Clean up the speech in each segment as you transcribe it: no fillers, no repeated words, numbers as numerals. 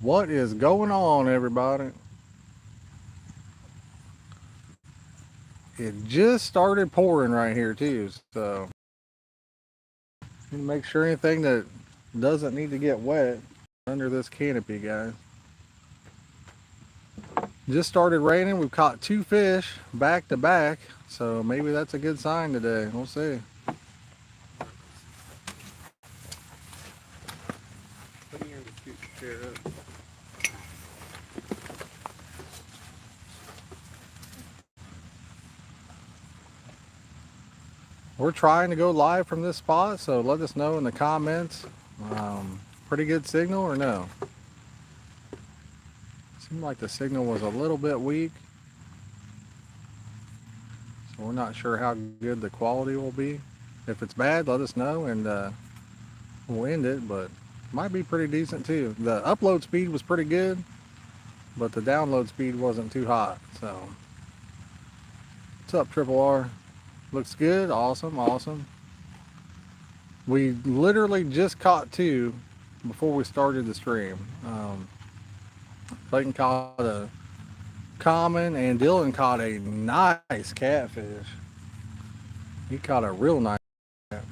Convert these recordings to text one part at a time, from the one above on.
What is going on, everybody? It just started pouring right here too, so need to make sure anything that doesn't need to get wet under this canopy, guys. Just started raining. We've caught two fish back to back, so maybe that's a good sign today. We'll see. We're trying to go live from this spot, so let us know in the comments. Pretty good signal or no? Seemed like the signal was a little bit weak, so we're not sure how good the quality will be. If it's bad, let us know and we'll end it, but might be pretty decent too. The upload speed was pretty good, but the download speed wasn't too hot. So what's up, Triple R? Looks good. Awesome, awesome. We literally just caught two before we started the stream. Clayton caught a common and Dylan caught a nice catfish. He caught a real nice cat.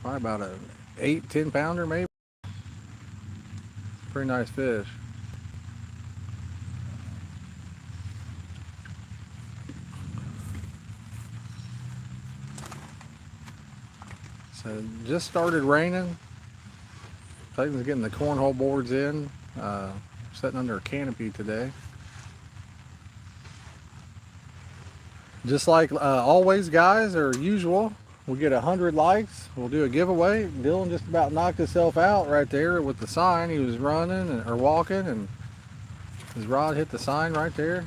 Probably about a 8-10 pounder maybe. Pretty nice fish. So just started raining. Clayton's getting the cornhole boards in. Sitting under a canopy today. Just like always, guys, or usual, we get 100 likes, we'll do a giveaway. Dylan just about knocked himself out right there with the sign. He was running or walking, and his rod hit the sign right there.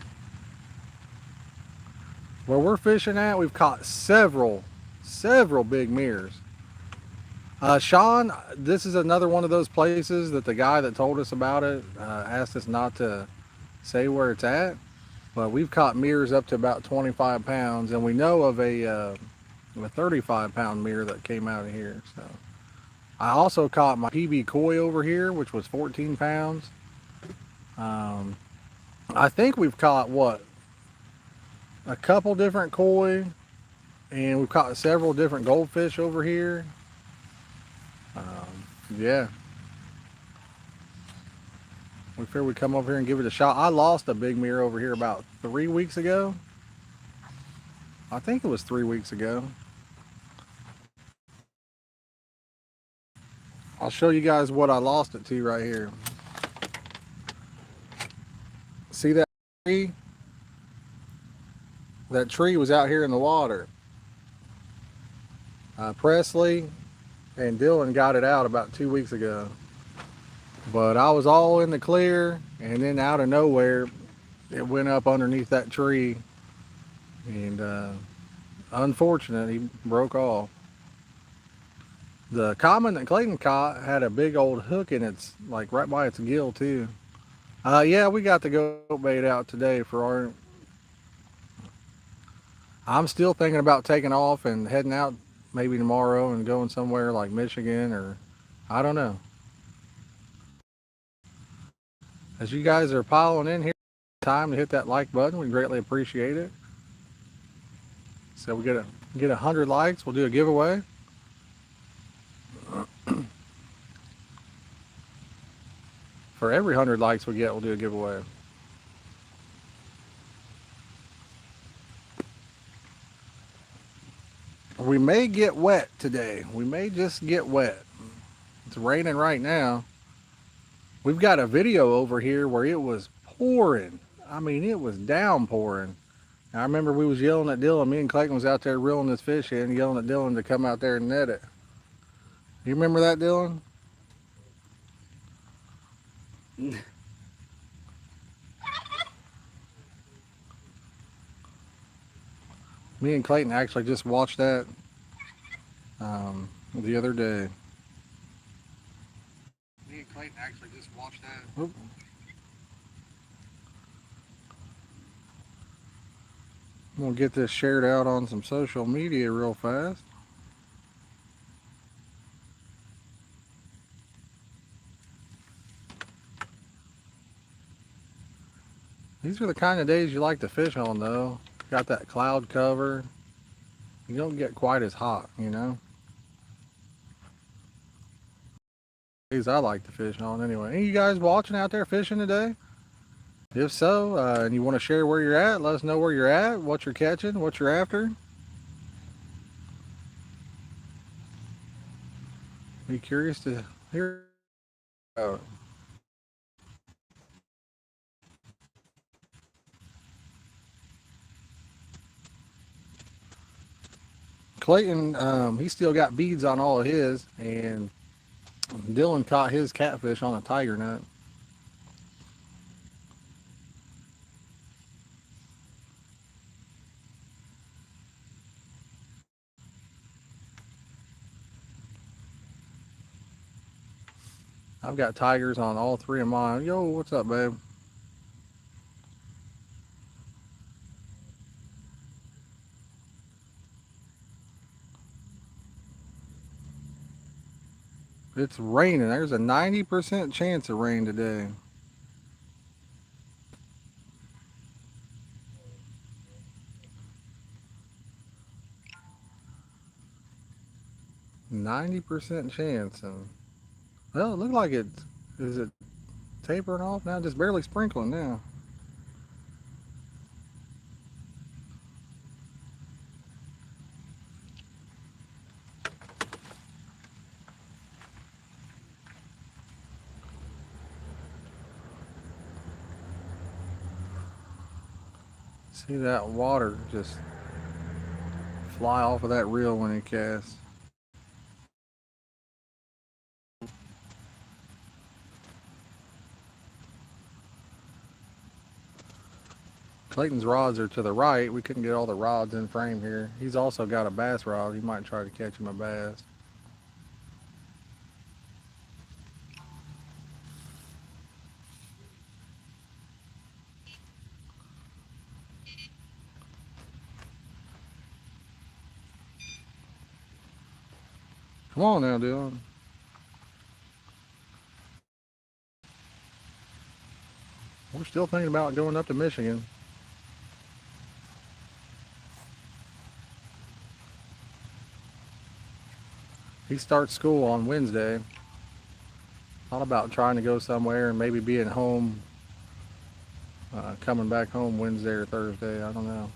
Where we're fishing at, we've caught several big mirrors. Sean, this is another one of those places that the guy that told us about it asked us not to say where it's at, but we've caught mirrors up to about 25 pounds, and we know of a 35-pound mirror that came out of here. So I also caught my PB koi over here, which was 14 pounds. I think we've caught a couple different koi, and we've caught several different goldfish over here. Yeah, we figured we'd come over here and give it a shot. I lost a big mirror over here about 3 weeks ago. I think it was 3 weeks ago. I'll show you guys what I lost it to right here. See that tree? That tree was out here in the water. Presley and Dylan got it out about 2 weeks ago. But I was all in the clear, and then out of nowhere, it went up underneath that tree, and unfortunate, he broke off. The common that Clayton caught had a big old hook in its, like right by its gill too. Yeah, we got the goat bait out today for our. I'm still thinking about taking off and heading out maybe tomorrow and going somewhere like Michigan, or I don't know. As you guys are piling in here, time to hit that like button. We greatly appreciate it. So we get 100 likes, we'll do a giveaway. For every 100 likes we get, we'll do a giveaway. We may get wet today. We may just get wet. It's raining right now. We've got a video over here where it was pouring. I mean, it was downpouring. I remember we was yelling at Dylan. Me and Clayton was out there reeling this fish in, yelling at Dylan to come out there and net it. You remember that, Dylan? Me and Clayton actually just watched that the other day. Me and Clayton actually just watched that. Oop. I'm gonna get this shared out on some social media real fast. These are the kind of days you like to fish on, though. Got that cloud cover. You don't get quite as hot, you know. Days I like to fish on anyway. Any of you guys watching out there fishing today? If so, and you want to share where you're at, let us know where you're at, what you're catching, what you're after. Be curious to hear about it. Clayton, he still got beads on all of his, and Dylan caught his catfish on a tiger net. I've got tigers on all three of mine. Yo, what's up, babe? It's raining. There's a 90% chance of rain today. 90% chance. And well, it looked like it. Is it tapering off now? Just barely sprinkling now. See that water just fly off of that reel when it casts. Clayton's rods are to the right. We couldn't get all the rods in frame here. He's also got a bass rod. He might try to catch him a bass. Come on now, Dylan. We're still thinking about going up to Michigan. He starts school on Wednesday. Thought about trying to go somewhere and maybe being home, coming back home Wednesday or Thursday. I don't know.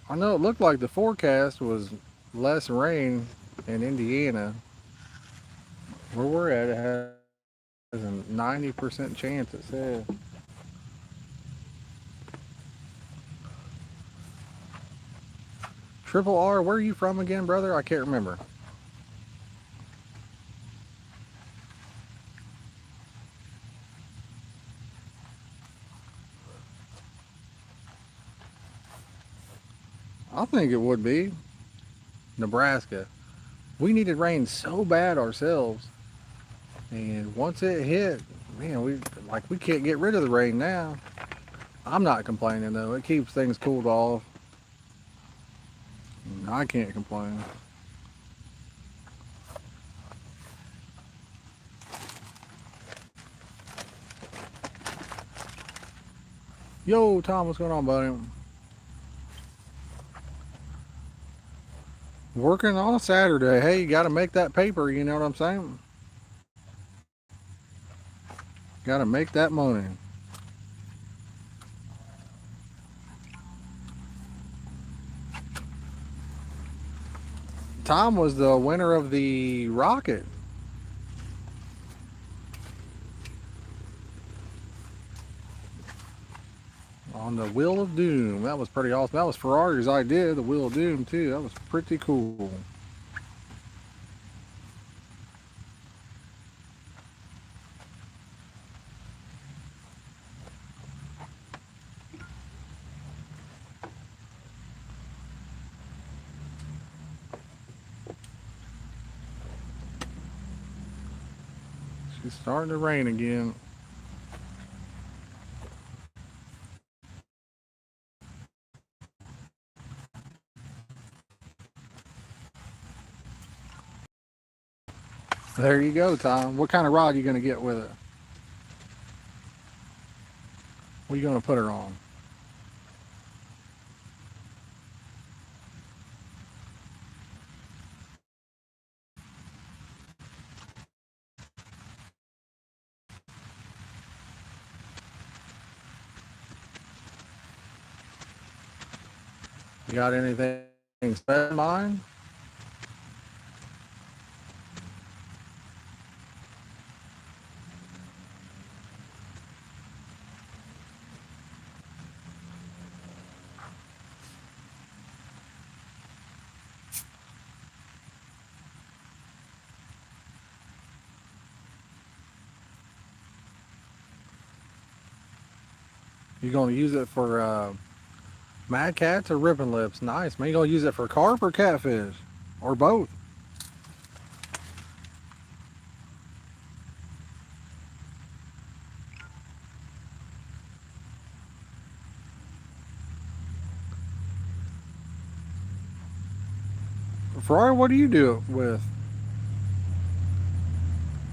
I know it looked like the forecast was less rain in Indiana. Where we're at, it has a 90% chance, it says. Triple R, where are you from again, brother? I can't remember. I think it would be Nebraska. We needed rain so bad ourselves, and once it hit, man, we can't get rid of the rain now. I'm not complaining though. It keeps things cooled off. I can't complain. Yo, Tom, what's going on, buddy? Working on a Saturday. Hey, you got to make that paper. You know what I'm saying? Got to make that money. Tom was the winner of the Rocket. On the Wheel of Doom. That was pretty awesome. That was Ferrari's idea, the Wheel of Doom, too. That was pretty cool. It's starting to rain again. There you go, Tom. What kind of rod are you going to get with it? What are you going to put her on? You got anything special in mind? You going to use it for mad cats or ripping lips? Nice, man. You going to use it for carp or catfish? Or both? Ferrari, what do you do it with?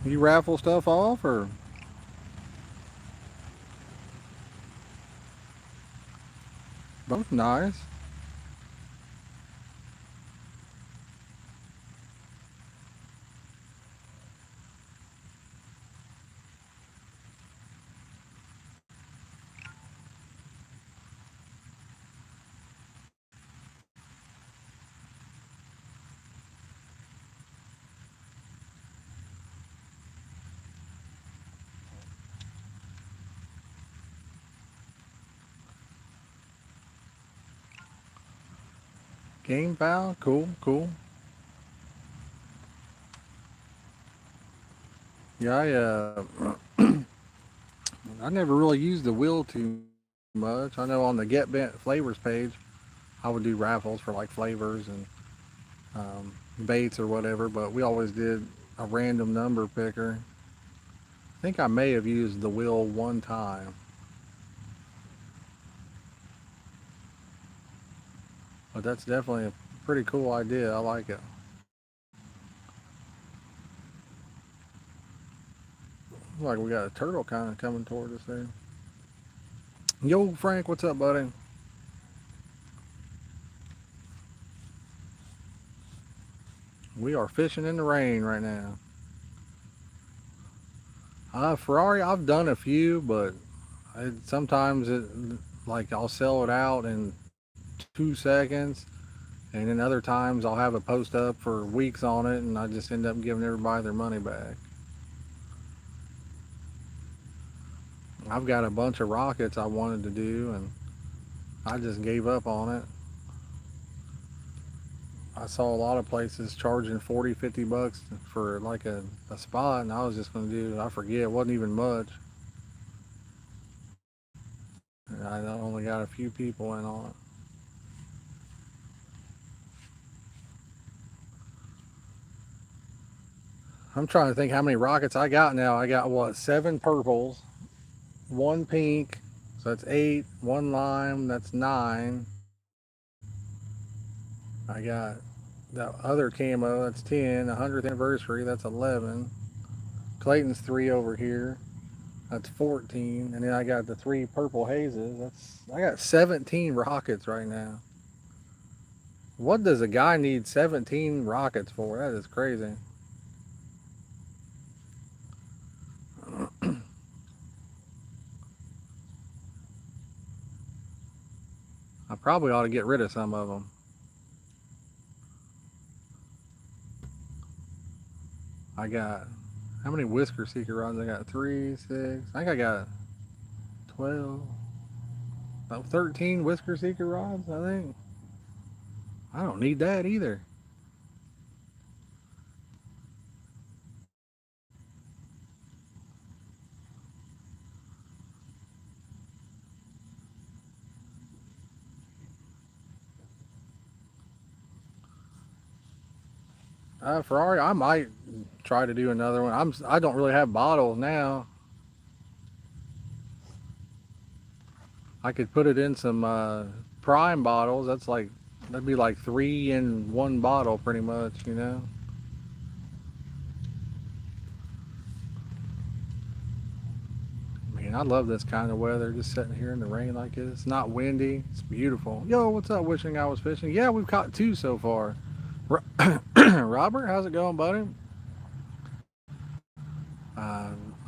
You raffle stuff off or both? Nice. Game foul? Cool, cool. Yeah, I never really used the wheel too much. I know on the Get Bent Flavors page, I would do raffles for like flavors and baits or whatever, but we always did a random number picker. I think I may have used the wheel one time, but that's definitely a pretty cool idea. I like it. Like we got a turtle kind of coming toward us there. Yo, Frank, what's up, buddy? We are fishing in the rain right now. Ferrari, I've done a few, but sometimes like I'll sell it out in 2 seconds, and then other times I'll have a post up for weeks on it, and I just end up giving everybody their money back. I've got a bunch of rockets I wanted to do, and I just gave up on it. I saw a lot of places charging 40, 50 bucks for like a spot, and I was just going to do, I forget, it wasn't even much. And I only got a few people in on it. I'm trying to think how many rockets I got now. I got what, 7 purples, 1 pink, so that's 8, 1 lime, that's 9. I got that other camo, that's 10, 100th anniversary, that's 11. Clayton's 3 over here, that's 14. And then I got the 3 purple hazes, I got 17 rockets right now. What does a guy need 17 rockets for? That is crazy. I probably ought to get rid of some of them. I got, how many whisker seeker rods? I got 3, 6. I think I got 12, about 13 whisker seeker rods, I think. I don't need that either. Ferrari, I might try to do another one. I don't really have bottles now. I could put it in some prime bottles. That'd be like 3 in 1 bottle, pretty much. Man, I love this kind of weather. Just sitting here in the rain like this. It's not windy. It's beautiful. Yo, what's up? Wishing I was fishing. Yeah, we've caught 2 so far. Robert, how's it going, buddy?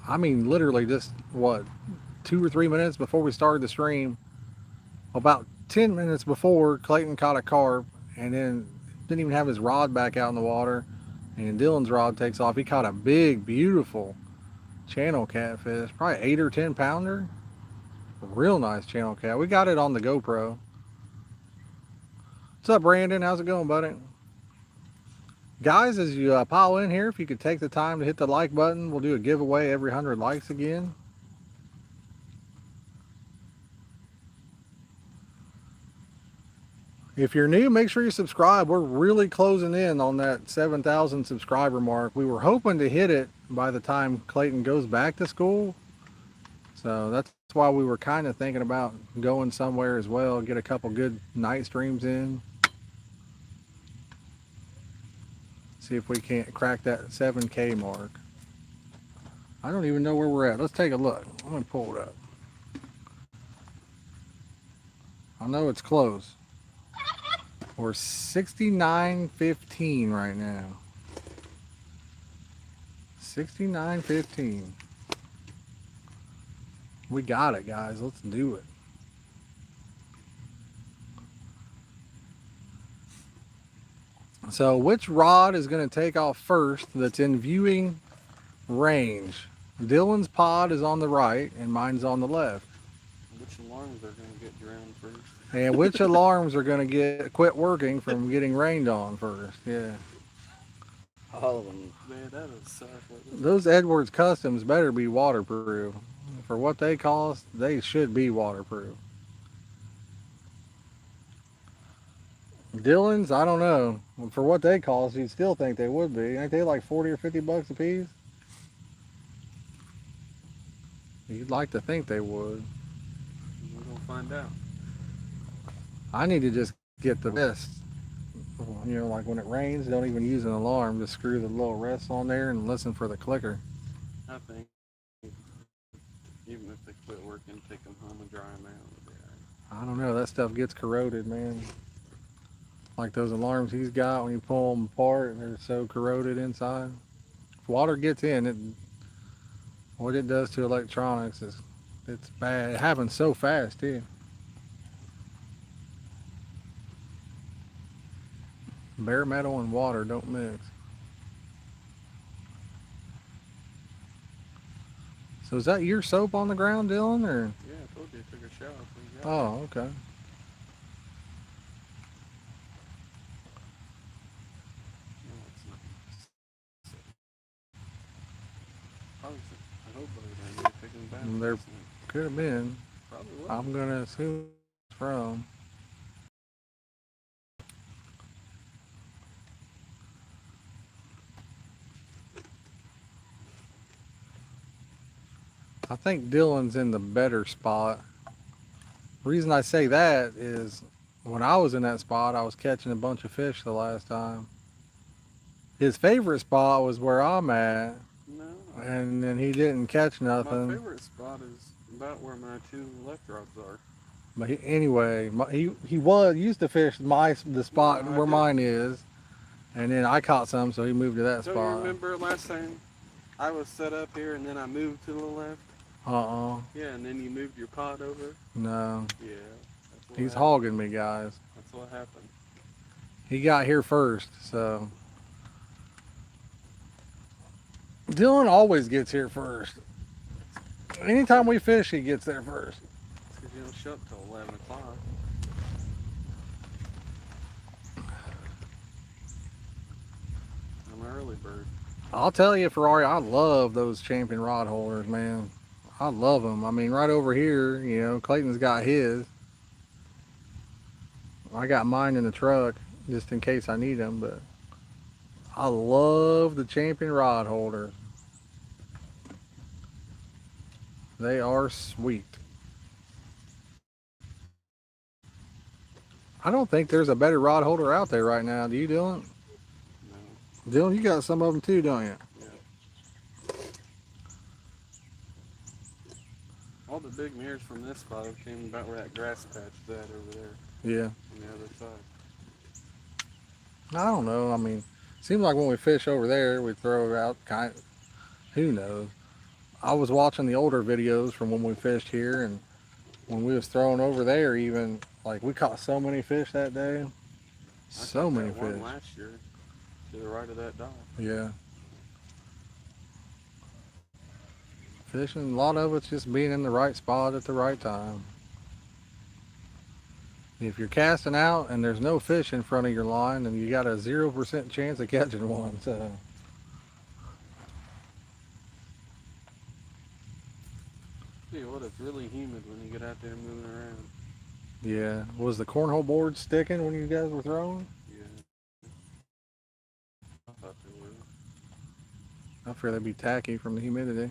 I mean, literally just what 2 or 3 minutes before we started the stream, about 10 minutes before Clayton caught a carp, and then didn't even have his rod back out in the water, and Dylan's rod takes off. He caught a big, beautiful channel catfish, probably 8 or 10 pounder. Real nice channel cat. We got it on the GoPro. What's up, Brandon? How's it going, buddy? Guys, as you pile in here, if you could take the time to hit the like button, we'll do a giveaway every 100 likes again. If you're new, make sure you subscribe. We're really closing in on that 7,000 subscriber mark. We were hoping to hit it by the time Clayton goes back to school. So that's why we were kind of thinking about going somewhere as well, get a couple good night streams in. See if we can't crack that 7K mark. I don't even know where we're at. Let's take a look. I'm going to pull it up. I know it's close. We're 69.15 right now. 69.15. We got it, guys. Let's do it. So which rod is going to take off first that's in viewing range? Dylan's pod is on the right and mine's on the left. Which alarms are going to get drowned first? And which alarms are going to quit working from getting rained on first? Yeah. All of them. Man, that would suck. Those Edwards Customs better be waterproof. For what they cost, they should be waterproof. Dylan's, I don't know. For what they cost, you'd still think they would be. Ain't they like 40 or 50 bucks a piece? You'd like to think they would. We're going to find out. I need to just get the best. You know, like when it rains, don't even use an alarm. Just screw the little rests on there and listen for the clicker. I think even if they quit working, take them home and dry them out. I don't know. That stuff gets corroded, man. Like those alarms he's got, when you pull them apart, they're so corroded inside. If water gets in, what it does to electronics is it's bad. It happens so fast too. Bare metal and water don't mix. So is that your soap on the ground, Dylan, or? Yeah, I told you I took a shower. Oh, okay. There could have been. I'm gonna assume it's from. I think Dylan's in the better spot. The reason I say that is when I was in that spot, I was catching a bunch of fish the last time. His favorite spot was where I'm at. No. And then he didn't catch nothing. My favorite spot is about where my 2 left rods are. But anyway, he used to fish the spot where mine is, and then I caught some, so he moved to that spot. Don't you remember last time I was set up here and then I moved to the left? Yeah, and then you moved your pod over? No. Yeah. He's hogging me, guys. That's what happened. He got here first, so. Dylan always gets here first. Anytime we fish, he gets there first. It's because you don't show up till 11 o'clock. I'm an early bird. I'll tell you, Ferrari, I love those champion rod holders, man. I love them. I mean, right over here, you know, Clayton's got his. I got mine in the truck just in case I need them, but I love the champion rod holders. They are sweet. I don't think there's a better rod holder out there right now. Do you, Dylan? No. Dylan, you got some of them too, don't you? Yeah. All the big mirrors from this spot came about where that grass patch is at over there Yeah. on the other side. I don't know. I mean, seems like when we fish over there, we throw it out who knows. I was watching the older videos from when we fished here, and when we was throwing over there, even like we caught so many fish that day. I So caught many that one fish. last year to the right of that dock. Yeah. Fishing, a lot of it's just being in the right spot at the right time. If you're casting out and there's no fish in front of your line, then you got a 0% chance of catching one. So. Tell you what, it's really humid when you get out there moving around. Yeah. Was the cornhole board sticking when you guys were throwing? Yeah. I thought they were. I fear they'd be tacky from the humidity.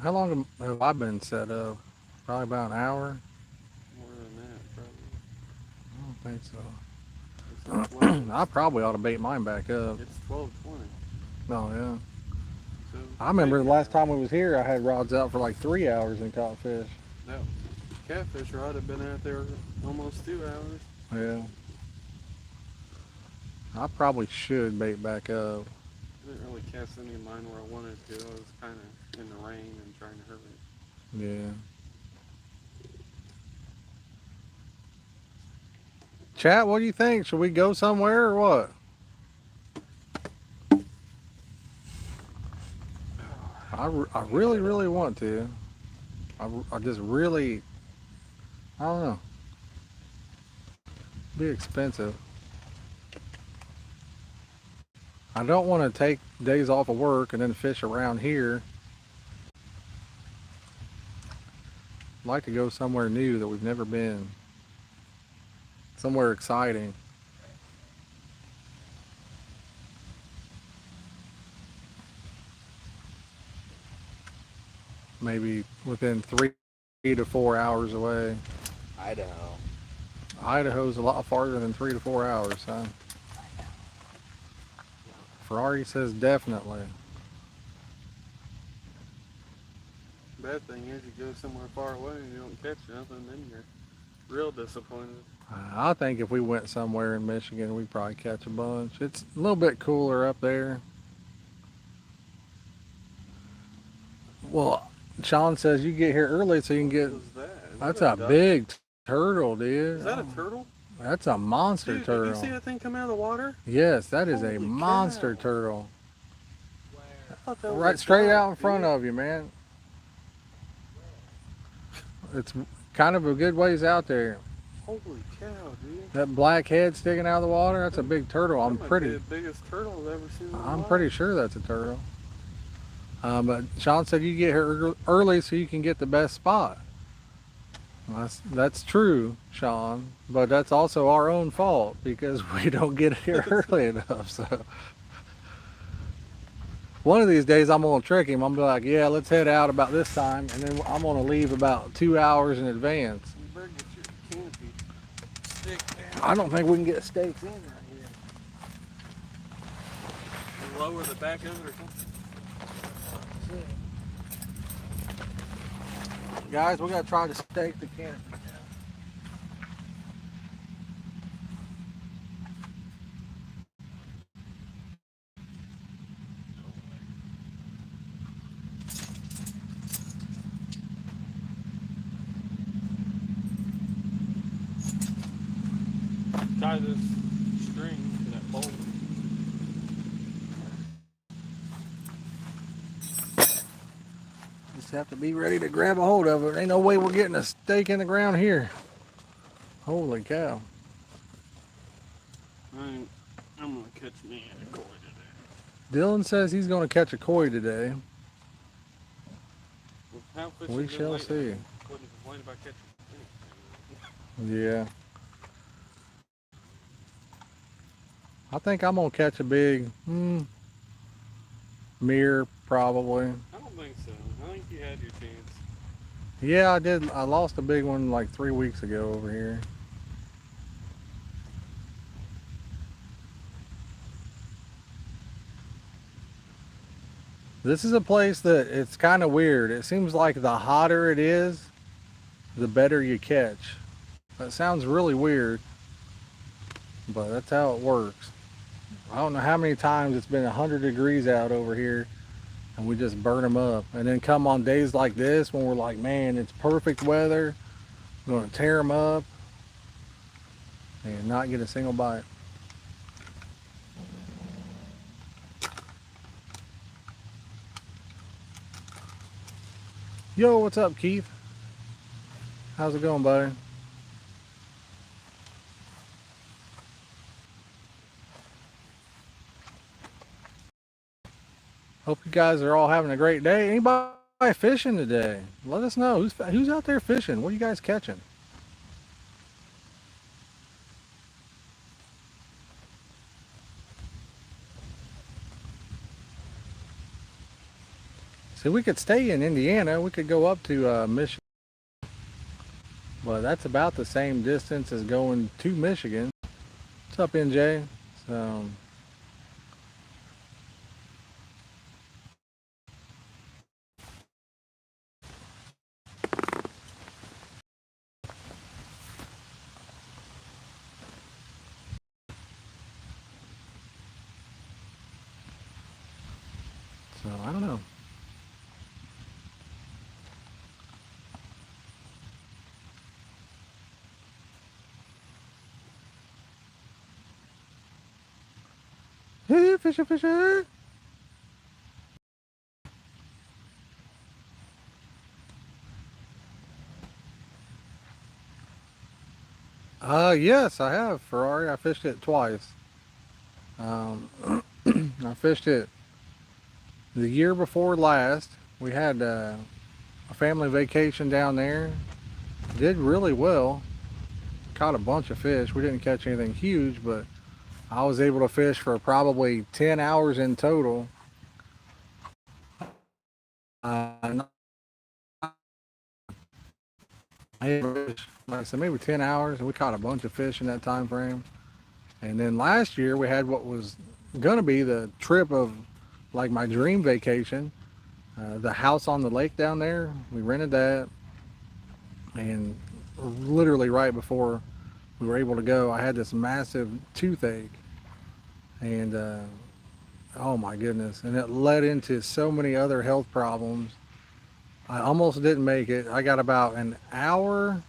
How long have I been set up? Probably about an hour. More than that, probably. I don't think so. It's 12. I probably ought to bait mine back up. It's 12:20. Oh yeah. So I remember the maybe last an time hour. we was here, I had rods out for like 3 hours and caught fish. That catfish rod had been out there almost 2 hours. Yeah. I probably should bait back up. I didn't really cast any of mine where I wanted to. I was kind of in the rain and trying to hurry. Yeah. Chat, what do you think? Should we go somewhere or what? I really, really want to. I just really, I don't know. Be expensive. I don't want to take days off of work and then fish around here. I'd like to go somewhere new that we've never been. Somewhere exciting. Maybe within 3 to 4 hours away. Idaho. Idaho's a lot farther than 3 to 4 hours, huh? Ferrari says definitely. Bad thing is you go somewhere far away and you don't catch nothing, then you're real disappointed. I think if we went somewhere in Michigan, we'd probably catch a bunch. It's a little bit cooler up there. Well, Sean says you get here early so you can get. What was that? Is That's that a duck? big turtle, dude. Is that a turtle? That's a monster Dude, turtle. did you see that thing come out of the water? Yes, that is a Holy monster cow. turtle. I thought that was Right a straight duck, out in front dude. of you, man. It's kind of a good ways out there. Holy cow, dude. That black head sticking out of the water, that's a big turtle. That might be the biggest turtle I've ever seen in my I'm life. pretty sure that's a turtle. But Sean said you get here early so you can get the best spot. That's true, Sean, but that's also our own fault because we don't get here early enough. So one of these days I'm gonna trick him. I'm gonna be like, yeah, let's head out about this time, and then I'm gonna leave about 2 hours in advance. You better get your canopy stick down. I don't think we can get stakes in right here. And lower the back of it or something. Guys, we gotta try to stake the canopy. Tie this string to that pole. Just have to be ready to grab a hold of it. Ain't no way we're getting a stake in the ground here. Holy cow. I'm gonna catch me a koi today. Dylan says he's gonna catch a koi today. Well, how fishing We been shall lately? see. Wouldn't complain about catching fish. Yeah. I think I'm gonna catch a big, Mirror, probably. I don't think so. I think you had your chance. Yeah, I did. I lost a big one like 3 weeks ago over here. This is a place that it's kind of weird. It seems like the hotter it is, the better you catch. That sounds really weird, but that's how it works. I don't know how many times it's been 100 degrees out over here and we just burn them up. And then come on days like this when we're like, man, it's perfect weather, we're going to tear them up and not get a single bite. Yo, what's up, Keith? How's it going, buddy? Hope you guys are all having a great day. Anybody fishing today? Let us know. Who's out there fishing? What are you guys catching? See, we could stay in Indiana. We could go up to Michigan, but that's about the same distance as going to Michigan. What's up, NJ? So, I don't know. Hey, fisher, fisher. Yes, I have Ferrari. I fished it twice. Um, I fished it the year before last. We had a family vacation down there. Did really well. Caught a bunch of fish. We didn't catch anything huge, but I was able to fish for probably 10 hours in total. Like I said, maybe 10 hours, and we caught a bunch of fish in that time frame. And then last year we had what was going to be the trip of like my dream vacation, the house on the lake down there. We rented that, and literally right before we were able to go, I had this massive toothache, and oh my goodness, and it led into so many other health problems. I almost didn't make it. I got about an hour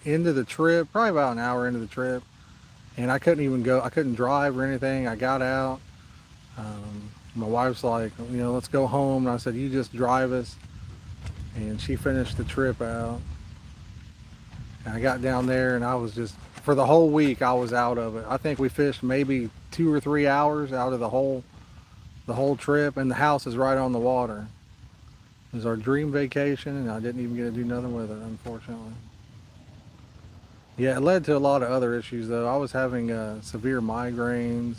into the trip, probably about an hour into the trip, and I couldn't even go. I couldn't drive or anything. I got out. My wife's like, let's go home. And I said, you just drive us. And she finished the trip out. And I got down there and I was just, for the whole week, I was out of it. I think we fished maybe 2 or 3 hours out of the whole trip. And the house is right on the water. It was our dream vacation and I didn't even get to do nothing with it, unfortunately. Yeah, it led to a lot of other issues though. I was having severe migraines,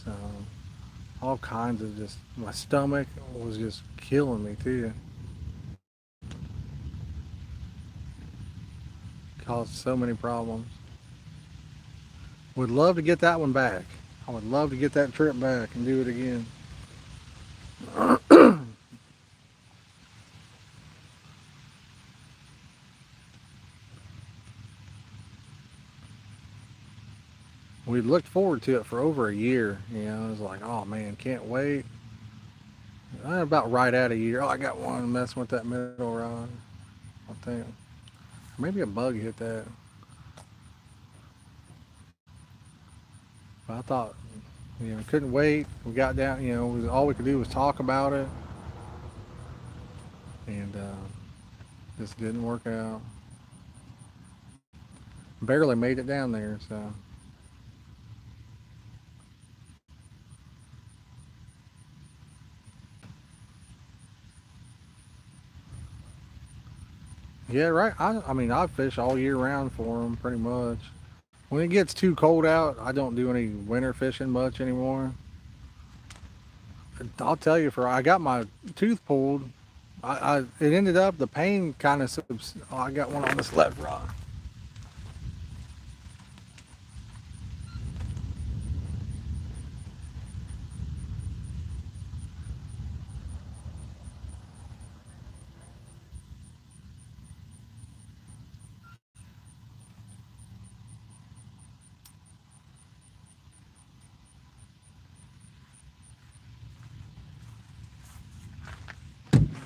all kinds of just, my stomach was just killing me too. Caused so many problems. Would love to get that one back. I would love to get that trip back and do it again. We looked forward to it for over a year. It was like, oh man, can't wait. About right at a year. Oh, I got one messing with that middle rod. I think maybe a bug hit that. But I thought, couldn't wait. We got down. All we could do was talk about it, and just didn't work out. Barely made it down there. So yeah, right. I mean, I fish all year round for them pretty much. When it gets too cold out, I don't do any winter fishing much anymore. I'll tell you, I got my tooth pulled. It ended up the pain kind of. Oh, I got one on this left rod.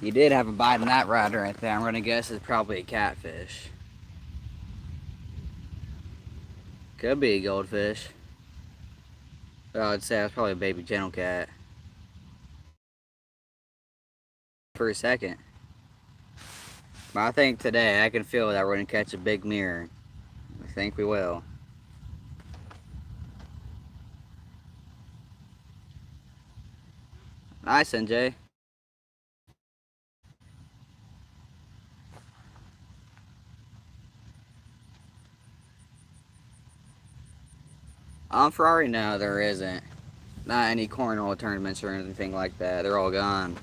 You did have a bite in that rod right there. I'm gonna guess it's probably a catfish. Could be a goldfish. But I would say it's probably a baby gentle cat. For a second. But I think today I can feel that we're gonna catch a big mirror. I think we will. Nice, NJ. Ferrari, no, there isn't. Not any cornhole tournaments or anything like that. They're all gone.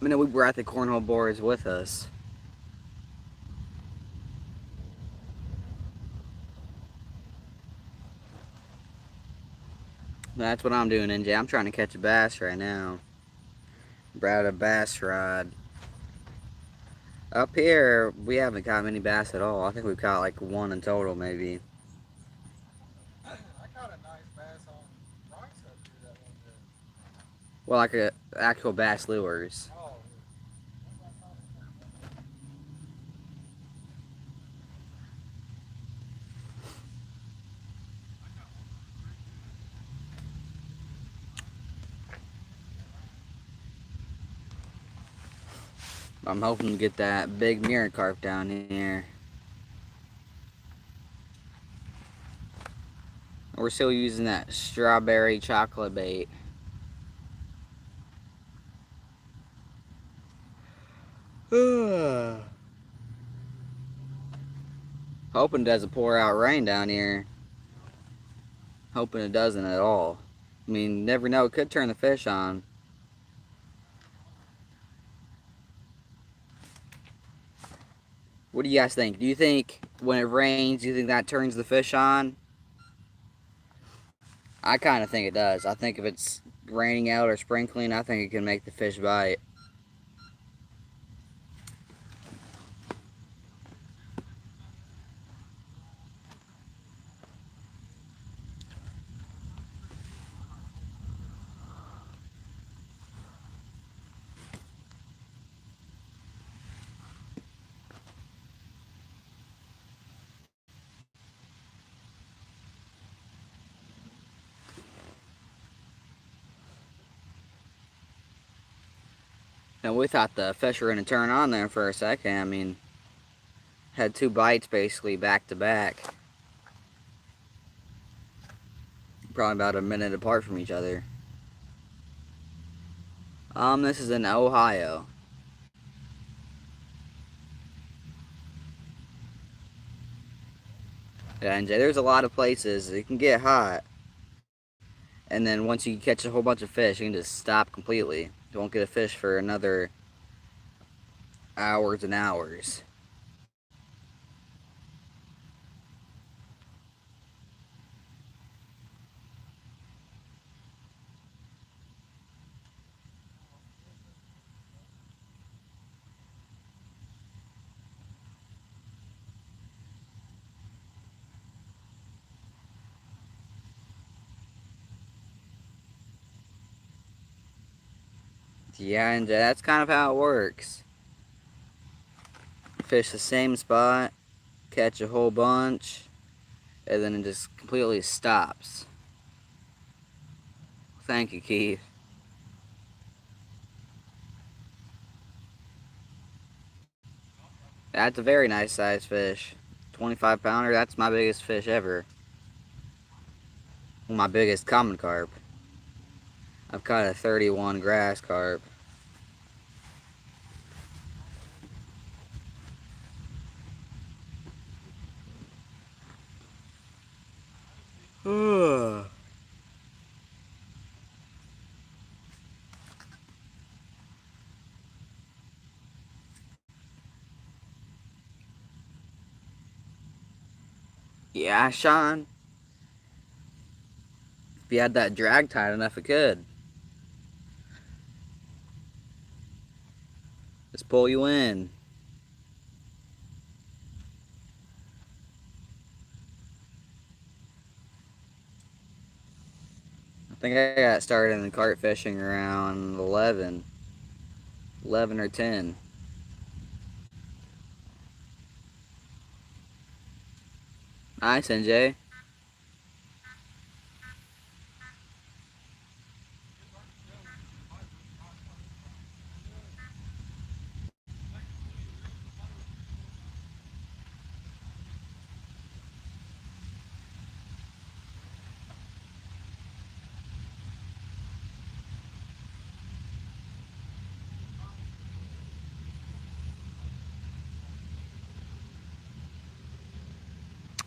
I mean, we brought the cornhole boards with us. That's what I'm doing, NJ. I'm trying to catch a bass right now. Brought a bass rod. Up here, we haven't caught many bass at all. I think we've caught like one in total, maybe. I caught a nice bass on rocks up here that one day. Well, like actual bass lures. Oh. I'm hoping to get that big mirror carp down here. We're still using that strawberry chocolate bait. Hoping it doesn't pour out rain down here. Hoping it doesn't at all. I mean, never know, it could turn the fish on. What do you guys think? Do you think when it rains, do you think that turns the fish on? I kind of think it does. I think if it's raining out or sprinkling, I think it can make the fish bite. Now, we thought the fish were going to turn on there for a second. I mean, had two bites basically back to back. Probably about a minute apart from each other. This is in Ohio. And there's a lot of places it can get hot. And then once you catch a whole bunch of fish, you can just stop completely. You won't get a fish for another hours and hours. Yeah, and that's kind of how it works. Fish the same spot, catch a whole bunch, and then it just completely stops. Thank you, Keith. That's a very nice sized fish. 25 pounder, that's my biggest fish ever. My biggest common carp. I've caught a 31 grass carp. Yeah, Sean. If you had that drag tight enough, it could. Just pull you in. I think I got started in carp fishing around 11 or 10. Nice, NJ.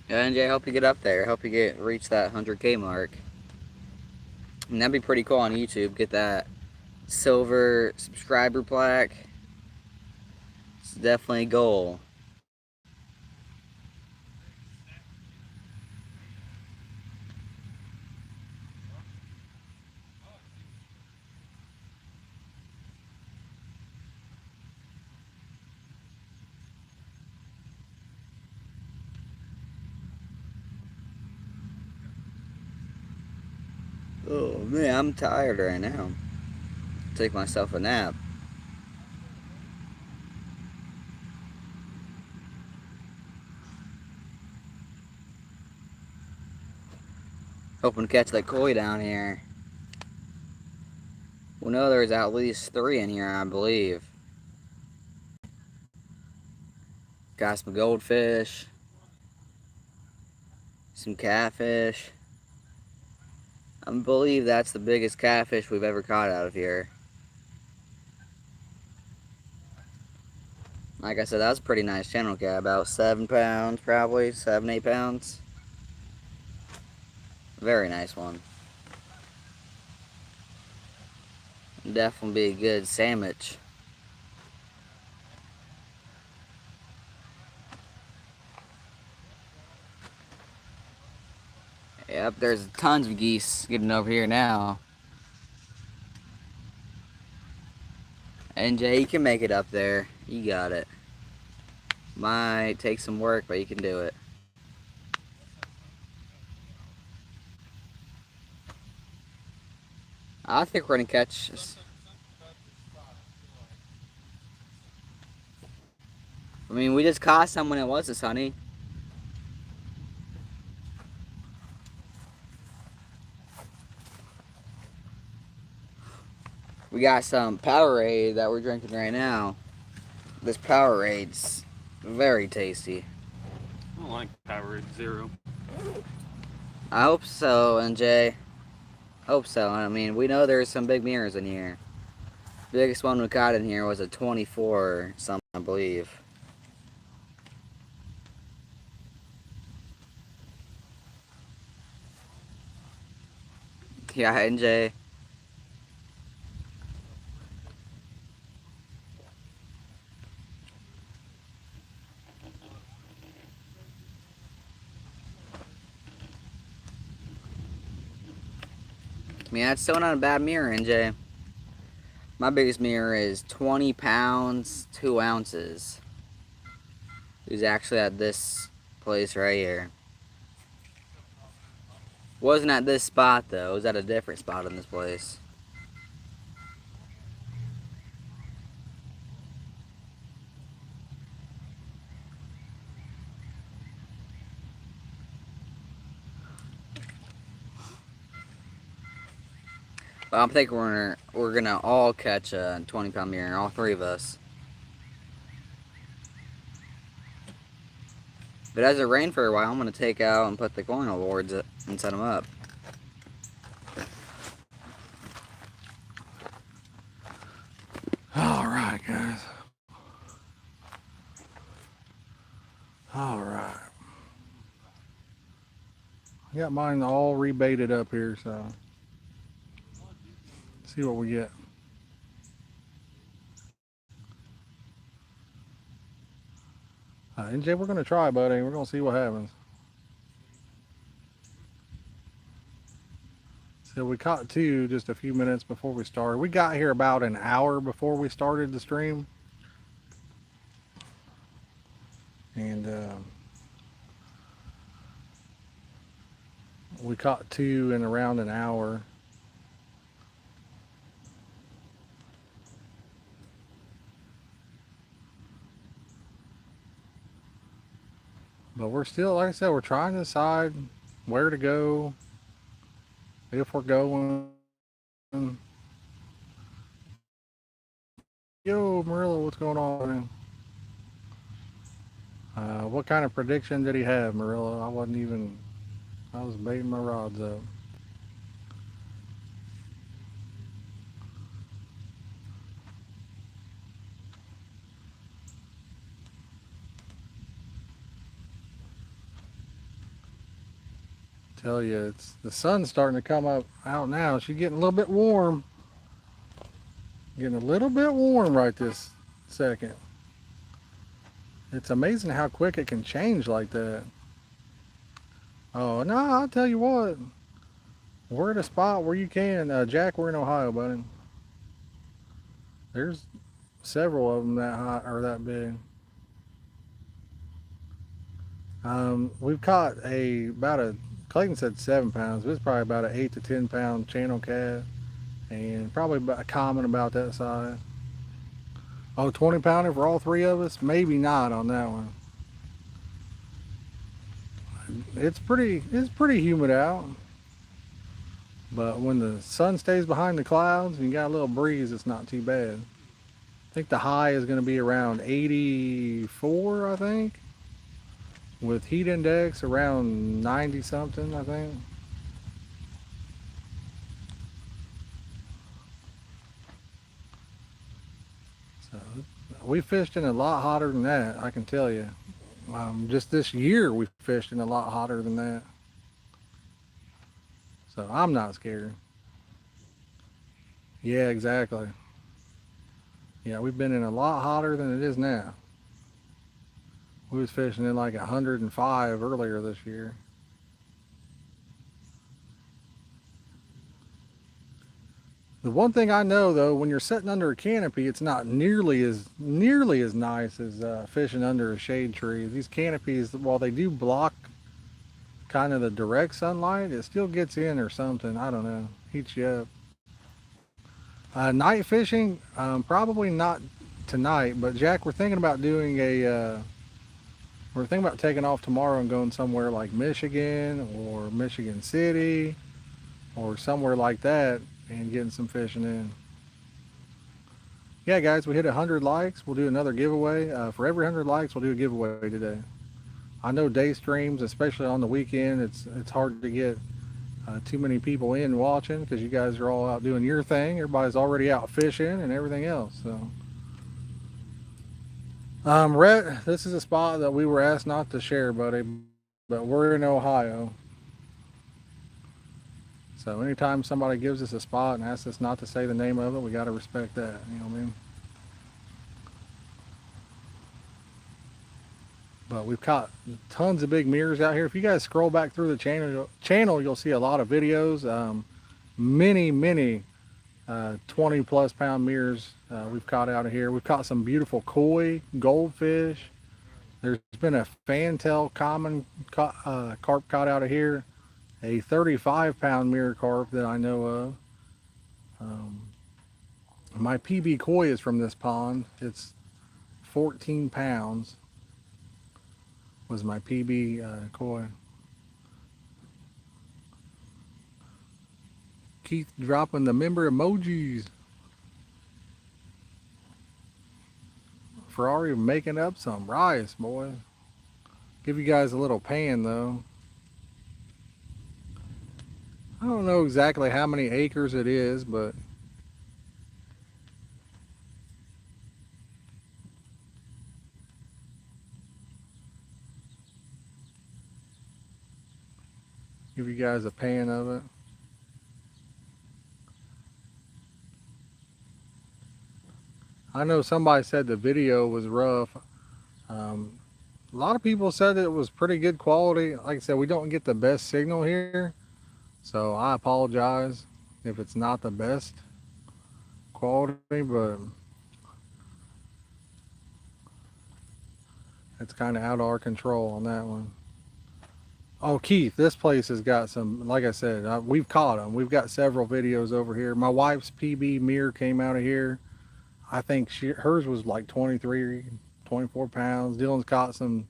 Yeah, NJ, hope you get up there. Hope you reach that 100K mark. And that'd be pretty cool on YouTube. Get that silver subscriber plaque. It's definitely a goal. Oh man, I'm tired right now. Take myself a nap. Hoping to catch that koi down here. We know there's at least 3 in here, I believe. Got some goldfish, some catfish. I believe that's the biggest catfish we've ever caught out of here. Like I said, that was a pretty nice channel cat, about 7 pounds probably, 7, 8 pounds. Very nice one. Definitely be a good sandwich. Yep, there's tons of geese getting over here now. NJ, you can make it up there. You got it. Might take some work, but you can do it. I think we're gonna catch. I mean, we just caught someone that was a sunny. We got some Powerade that we're drinking right now. This Powerade's very tasty. I don't like Powerade Zero. I hope so, NJ. Hope so. I mean, we know there's some big mirrors in here. The biggest one we caught in here was a 24 or something, I believe. Yeah, NJ. I mean, that's still not a bad mirror, NJ. My biggest mirror is 20 pounds, 2 ounces. It was actually at this place right here. Wasn't at this spot, though. It was at a different spot in this place. But I'm thinking we're gonna all catch a 20-pound mirror, all 3 of us. If it doesn't rain for a while, I'm gonna take out and put the coin boards and set them up. All right, guys. All right. I got mine all rebaited up here, so see what we get. NJ, we're gonna try, buddy. We're gonna see what happens. So we caught two just a few minutes before we started. We got here about an hour before we started the stream. And we caught two in around an hour. But we're still, like I said, we're trying to decide where to go, if we're going. Yo, Marilla, what's going on? What kind of prediction did he have, Marilla? I was baiting my rods up. Tell you, it's the sun's starting to come up out now. She's getting a little bit warm. Getting a little bit warm right this second. It's amazing how quick it can change like that. Oh, no, I'll tell you what. We're at a spot where you can. Jack, we're in Ohio, buddy. There's several of them that high or that big. We've caught Clayton said 7 pounds, but it's probably about an 8 to 10 pound channel cat, and probably about a common about that size. Oh, 20 pounder for all three of us? Maybe not on that one. It's pretty humid out, but when the sun stays behind the clouds and you got a little breeze, it's not too bad. I think the high is going to be around 84, I think, with heat index around 90 something, I think. So we fished in a lot hotter than that, I can tell you. Just this year we fished in a lot hotter than that. So I'm not scared. Yeah, exactly. Yeah, we've been in a lot hotter than it is now. We was fishing in like 105 earlier this year. The one thing I know though, when you're sitting under a canopy, it's not nearly as nice as fishing under a shade tree. These canopies, while they do block kind of the direct sunlight, it still gets in or something. I don't know. Heats you up. Night fishing, probably not tonight. But Jack, we're thinking about doing we're thinking about taking off tomorrow and going somewhere like Michigan or Michigan City or somewhere like that and getting some fishing in. Yeah, guys, we hit 100 likes. We'll do another giveaway. For every 100 likes, we'll do a giveaway today. I know day streams, especially on the weekend, it's hard to get too many people in watching because you guys are all out doing your thing. Everybody's already out fishing and everything else. So, Rhett, this is a spot that we were asked not to share, buddy, but we're in Ohio. So anytime somebody gives us a spot and asks us not to say the name of it, we got to respect that. You know what I mean? But we've caught tons of big mirrors out here. If you guys scroll back through the channel, you'll see a lot of videos. Many 20 plus pound mirrors we've caught out of here. We've caught some beautiful koi, goldfish. There's been a fantail common carp caught out of here. A 35 pound mirror carp that I know of. My PB koi is from this pond. It's 14 pounds was my PB koi. Keith dropping the member emojis. Ferrari making up some rice, boy. Give you guys a little pan though. I don't know exactly how many acres it is, but give you guys a pan of it. I know somebody said the video was rough. A lot of people said it was pretty good quality. Like I said, we don't get the best signal here, So I apologize if it's not the best quality, but it's kind of out of our control on that one. Oh, Keith, this place has got some, like I said, we've caught them. We've got several videos over here. My wife's PB mirror came out of here. I think hers was like 23, 24 pounds. Dylan's caught some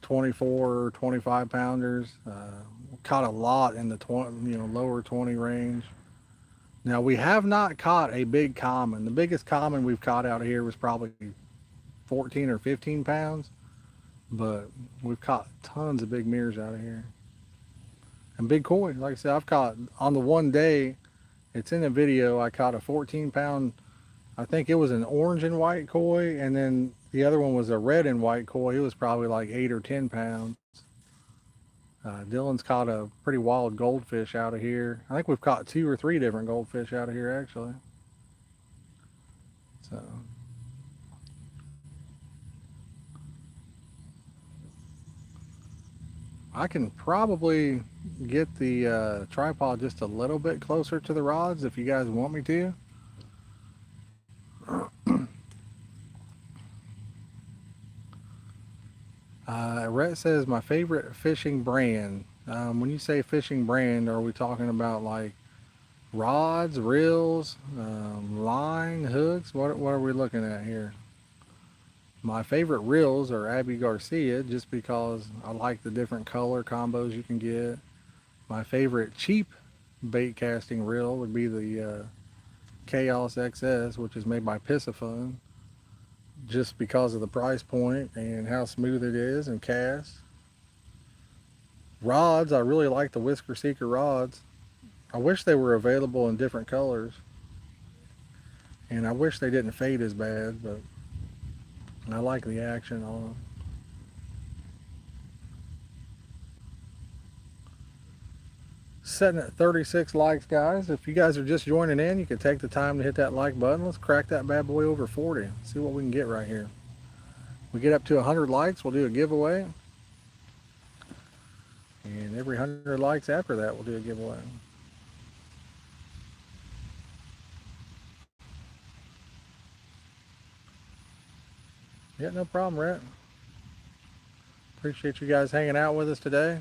24 or 25 pounders. Caught a lot in the 20, lower 20 range. Now we have not caught a big common. The biggest common we've caught out here was probably 14 or 15 pounds, but we've caught tons of big mirrors out of here. And big koi, like I said, I've caught on the one day, it's in the video, I caught a 14-pound, I think it was an orange and white koi, and then the other one was a red and white koi. It was probably like 8 or 10 pounds. Dylan's caught a pretty wild goldfish out of here. I think we've caught 2 or 3 different goldfish out of here actually. So I can probably get the tripod just a little bit closer to the rods if you guys want me to. Rhett says my favorite fishing brand. When you say fishing brand, are we talking about like rods, reels, line, hooks? What are we looking at here? My favorite reels are Abby Garcia just because I like the different color combos you can get. My favorite cheap bait casting reel would be the Chaos XS, which is made by Piscifun, just because of the price point and how smooth it is and cast. Rods, I really like the Whisker Seeker rods. I wish they were available in different colors, and I wish they didn't fade as bad, but I like the action on them. Setting at 36 likes, guys. If you guys are just joining in, you can take the time to hit that like button. Let's crack that bad boy over 40. See what we can get right here. We get up to 100 likes, we'll do a giveaway. And every 100 likes after that, we'll do a giveaway. Yeah, no problem, Rhett. Appreciate you guys hanging out with us today.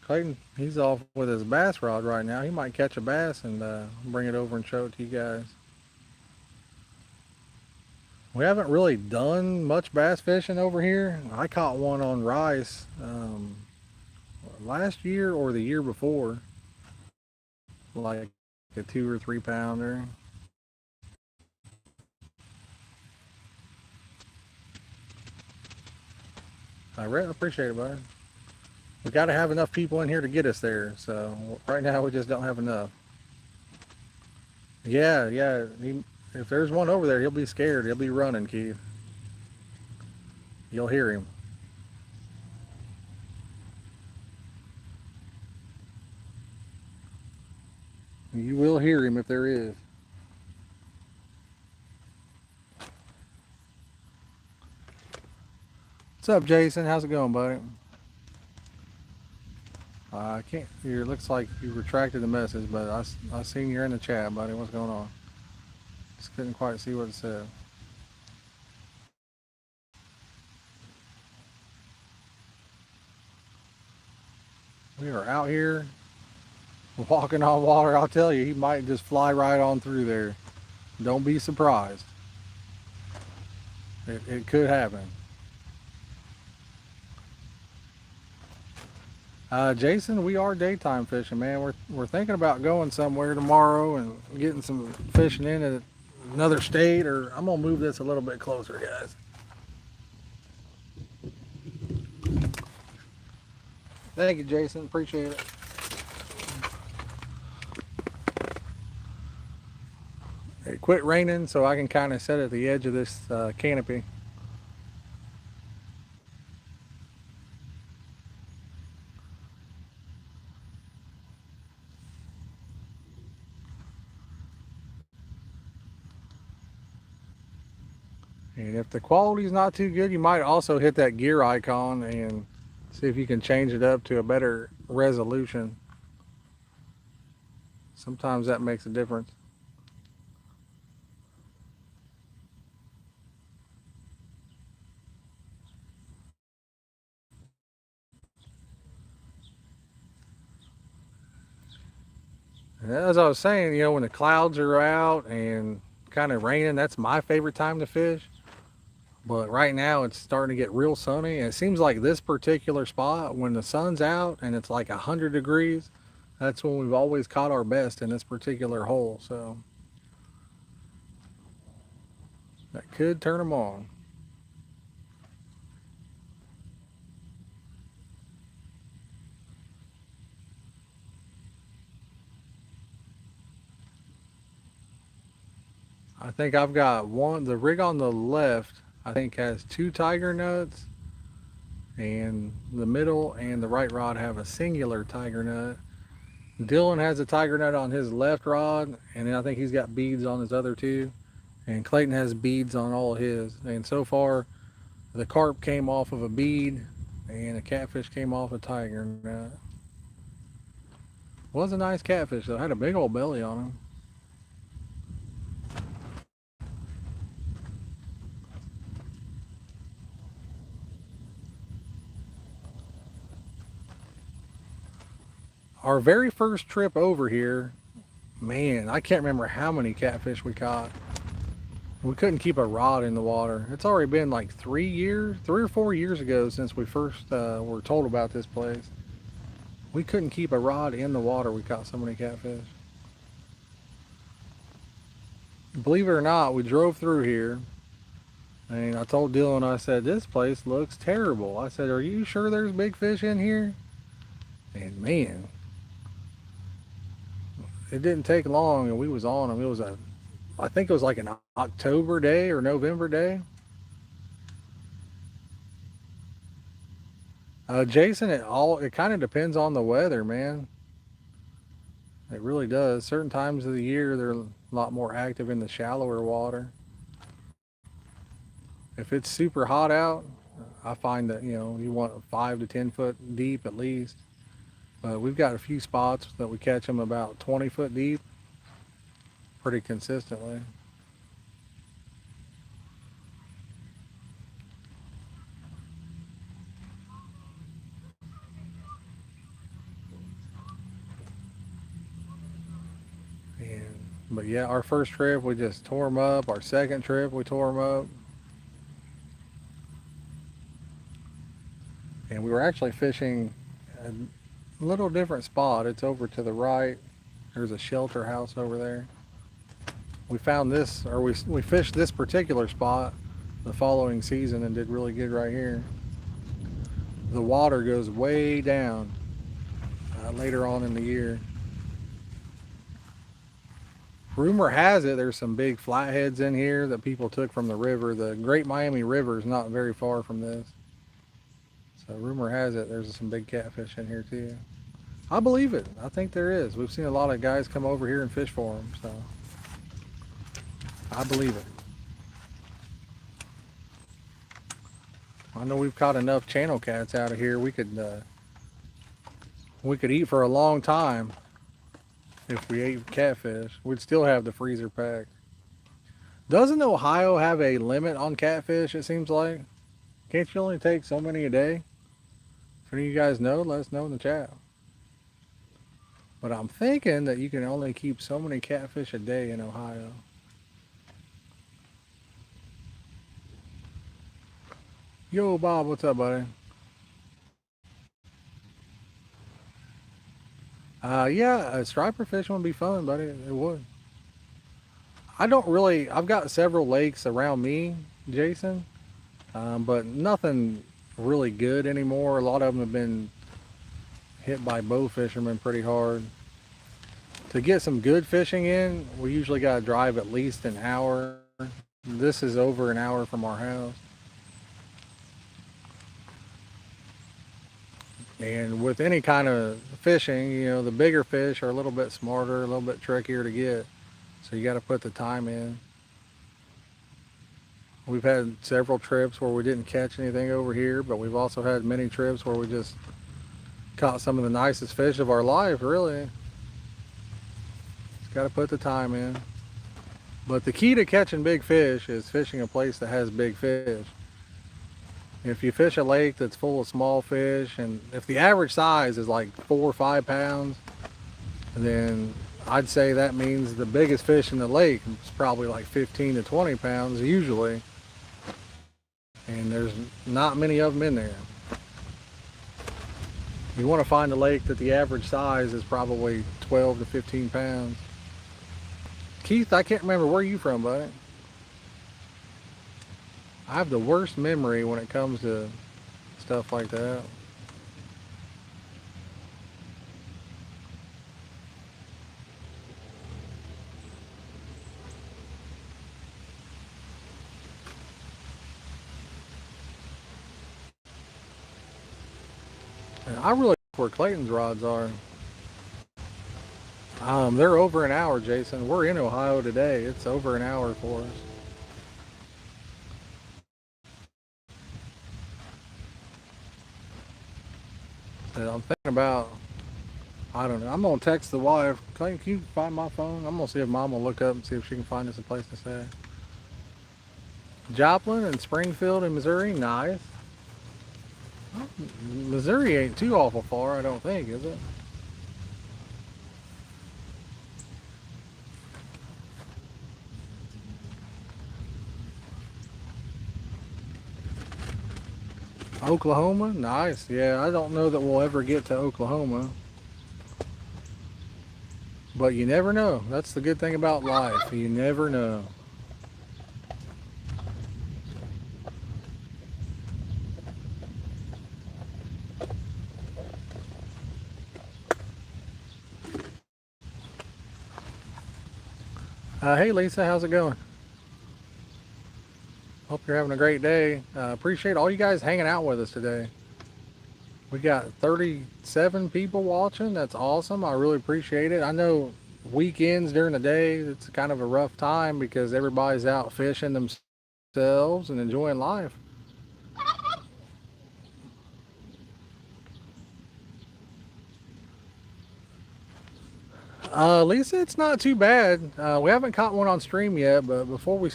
Clayton, he's off with his bass rod right now. He might catch a bass and bring it over and show it to you guys. We haven't really done much bass fishing over here. I caught one on Rice last year or the year before, like a 2 or 3 pounder. I appreciate it, bud. We got to have enough people in here to get us there. So right now we just don't have enough. Yeah. If there's one over there, he'll be scared. He'll be running, Keith. You'll hear him. You will hear him if there is. What's up, Jason? How's it going, buddy? I can't. It looks like you retracted the message, but I seen you're in the chat, buddy. What's going on? Just couldn't quite see what it said. We are out here walking on water. I'll tell you, he might just fly right on through there. Don't be surprised. It could happen. Jason, we are daytime fishing, man. We're thinking about going somewhere tomorrow and getting some fishing in at another state, or I'm gonna move this a little bit closer, guys. Thank you, Jason. Appreciate it. It quit raining, so I can kind of sit at the edge of this canopy. And if the quality's not too good, you might also hit that gear icon and see if you can change it up to a better resolution. Sometimes that makes a difference. And as I was saying, when the clouds are out and kind of raining, that's my favorite time to fish. But right now it's starting to get real sunny, and it seems like this particular spot, when the sun's out and it's like 100 degrees, that's when we've always caught our best in this particular hole. So that could turn them on. I think I've got one. The rig on the left, I think, has two tiger nuts, and the middle and the right rod have a singular tiger nut. Dylan has a tiger nut on his left rod, and then I think he's got beads on his other two. And Clayton has beads on all of his. And so far, the carp came off of a bead, and a catfish came off a tiger nut. Was a nice catfish though. Had a big old belly on him. Our very first trip over here, man, I can't remember how many catfish we caught. We couldn't keep a rod in the water. It's already been like 3 or 4 years ago since we first were told about this place. We couldn't keep a rod in the water. We caught so many catfish. Believe it or not, we drove through here, and I told Dylan, I said, this place looks terrible. I said, are you sure there's big fish in here? And man, it didn't take long, and we was on them. It was I think it was like an October day or November day. Jason, it kind of depends on the weather, man. It really does. Certain times of the year, they're a lot more active in the shallower water. If it's super hot out, I find that, you want 5 to 10 foot deep at least. But we've got a few spots that we catch them about 20 foot deep pretty consistently. But yeah, our first trip, we just tore them up. Our second trip, we tore them up. And we were actually fishing a little different spot. It's over to the right. There's a shelter house over there. We found this, or we fished this particular spot the following season and did really good right here. The water goes way down later on in the year. Rumor has it there's some big flatheads in here that people took from the river. The Great Miami River is not very far from this. So rumor has it there's some big catfish in here too. I believe it. I think there is. We've seen a lot of guys come over here and fish for them. So I believe it. I know we've caught enough channel cats out of here. We could eat for a long time. If we ate catfish, we'd still have the freezer packed. Doesn't Ohio have a limit on catfish, it seems like? Can't you only take so many a day? If any of you guys know, let us know in the chat. But I'm thinking that you can only keep so many catfish a day in Ohio. Yo, Bob, what's up, buddy? Yeah, striper fishing would be fun, buddy. It would. I've got several lakes around me, Jason, but nothing really good anymore. A lot of them have been hit by bow fishermen pretty hard. To get some good fishing in, we usually got to drive at least an hour. This is over an hour from our house. And with any kind of fishing, the bigger fish are a little bit smarter, a little bit trickier to get. So you got to put the time in. We've had several trips where we didn't catch anything over here, but we've also had many trips where we just caught some of the nicest fish of our life, really. Got to put the time in. But the key to catching big fish is fishing a place that has big fish. If you fish a lake that's full of small fish, and if the average size is like 4 or 5 pounds, then I'd say that means the biggest fish in the lake is probably like 15 to 20 pounds usually. And there's not many of them in there. You want to find a lake that the average size is probably 12 to 15 pounds. Keith, I can't remember, where are you from, buddy? I have the worst memory when it comes to stuff like that. And I really like where Clayton's rods are. They're over an hour, Jason. We're in Ohio today. It's over an hour for us. And I'm thinking about, I don't know, I'm going to text the wife. Clayton, can you find my phone? I'm going to see if Mom will look up and see if she can find us a place to stay. Joplin and Springfield in Missouri, nice. Well, Missouri ain't too awful far, I don't think, is it? Oklahoma, nice. Yeah, I don't know that we'll ever get to Oklahoma. But you never know. That's the good thing about life. You never know. Hey Lisa, how's it going? Hope you're having a great day. Appreciate all you guys hanging out with us today. We got 37 people watching. That's awesome. I really appreciate it. I know weekends during the day, it's kind of a rough time because everybody's out fishing themselves and enjoying life. Lisa, it's not too bad. We haven't caught one on stream yet, but before we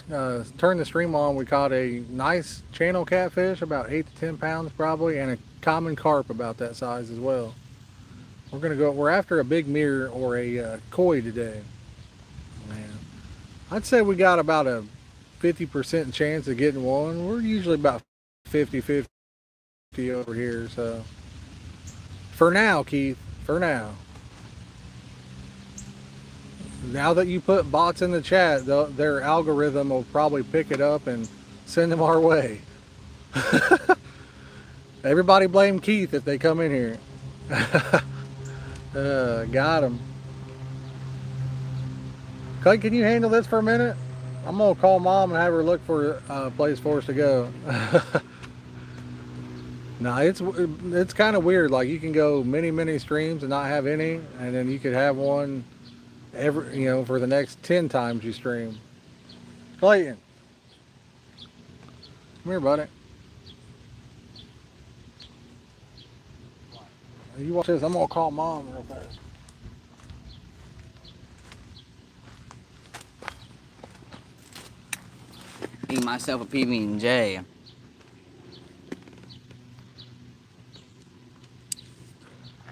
turn the stream on, we caught a nice channel catfish, about 8 to 10 pounds probably, and a common carp about that size as well. We're after a big mirror or a koi today. Man, I'd say we got about a 50% chance of getting one. We're usually about 50-50 over here, so for now, Keith, for now. Now that you put bots in the chat, their algorithm will probably pick it up and send them our way. Everybody blame Keith if they come in here. Got him. Clay, can you handle this for a minute? I'm gonna call Mom and have her look for a place for us to go. No, it's kind of weird. Like you can go many streams and not have any, and then you could have one for the next 10 times you stream. Clayton, come here, buddy. You watch this. I'm gonna call Mom real fast. Eat myself a PB&J.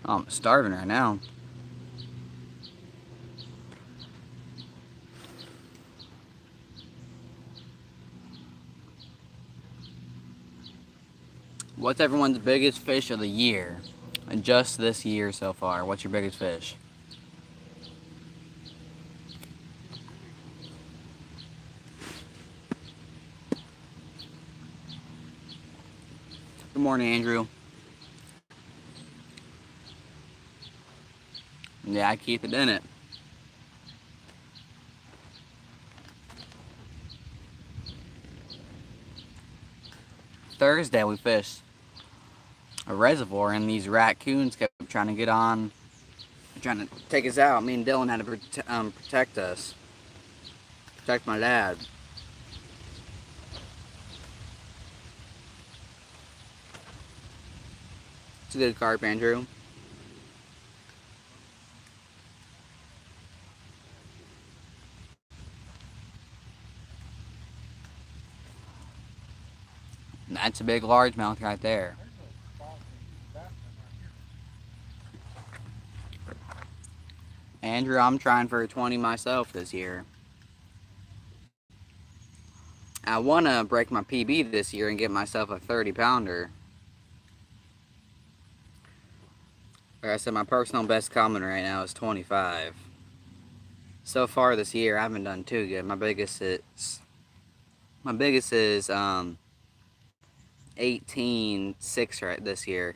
Oh, I'm starving right now. What's everyone's biggest fish of the year? And just this year so far, what's your biggest fish? Good morning, Andrew. Yeah, I keep it in it. Thursday we fished a reservoir and these raccoons kept trying to get on, trying to take us out. Me and Dylan had to protect us. Protect my dad. It's a good carp, Andrew. That's a big largemouth right there. Andrew, I'm trying for a 20 myself this year. I want to break my PB this year and get myself a 30 pounder. Like I said, my personal best common right now is 25. So far this year, I haven't done too good. My biggest is 18.6 right this year.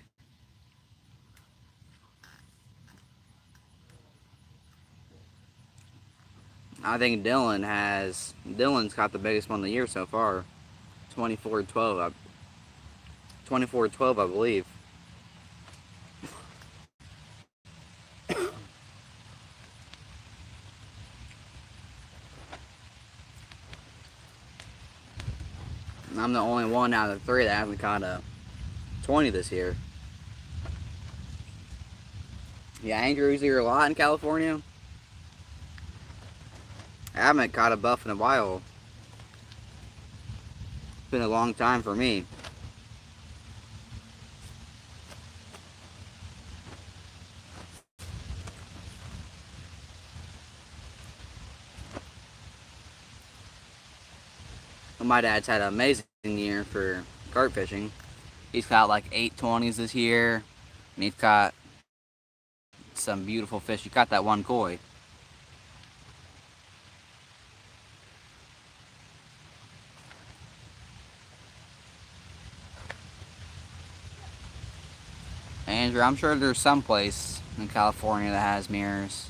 I think Dylan's got the biggest one of the year so far. 24.12. 24.12, I believe. I'm the only one out of the three that hasn't caught a 20 this year. Yeah, Andrew, is here a lot in California? I haven't caught a buff in a while. It's been a long time for me. My dad's had an amazing year for carp fishing. He's caught like 820s this year, and he's caught some beautiful fish. He caught that one koi. Andrew, I'm sure there's some place in California that has mirrors.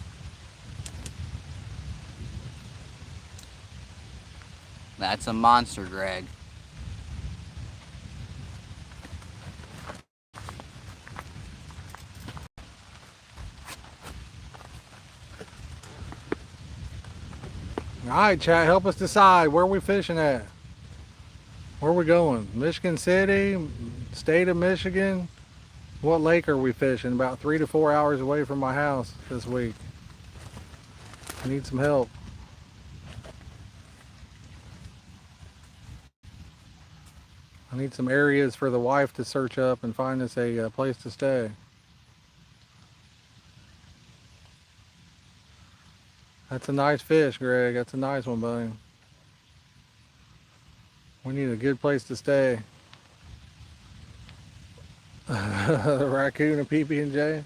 That's a monster, Greg. All right, chat, help us decide where we fishing at. Where we going? Michigan City, state of Michigan. What lake are we fishing? About 3 to 4 hours away from my house this week. I need some help. I need some areas for the wife to search up and find us a place to stay. That's a nice fish, Greg. That's a nice one, buddy. We need a good place to stay. The raccoon and PB&J.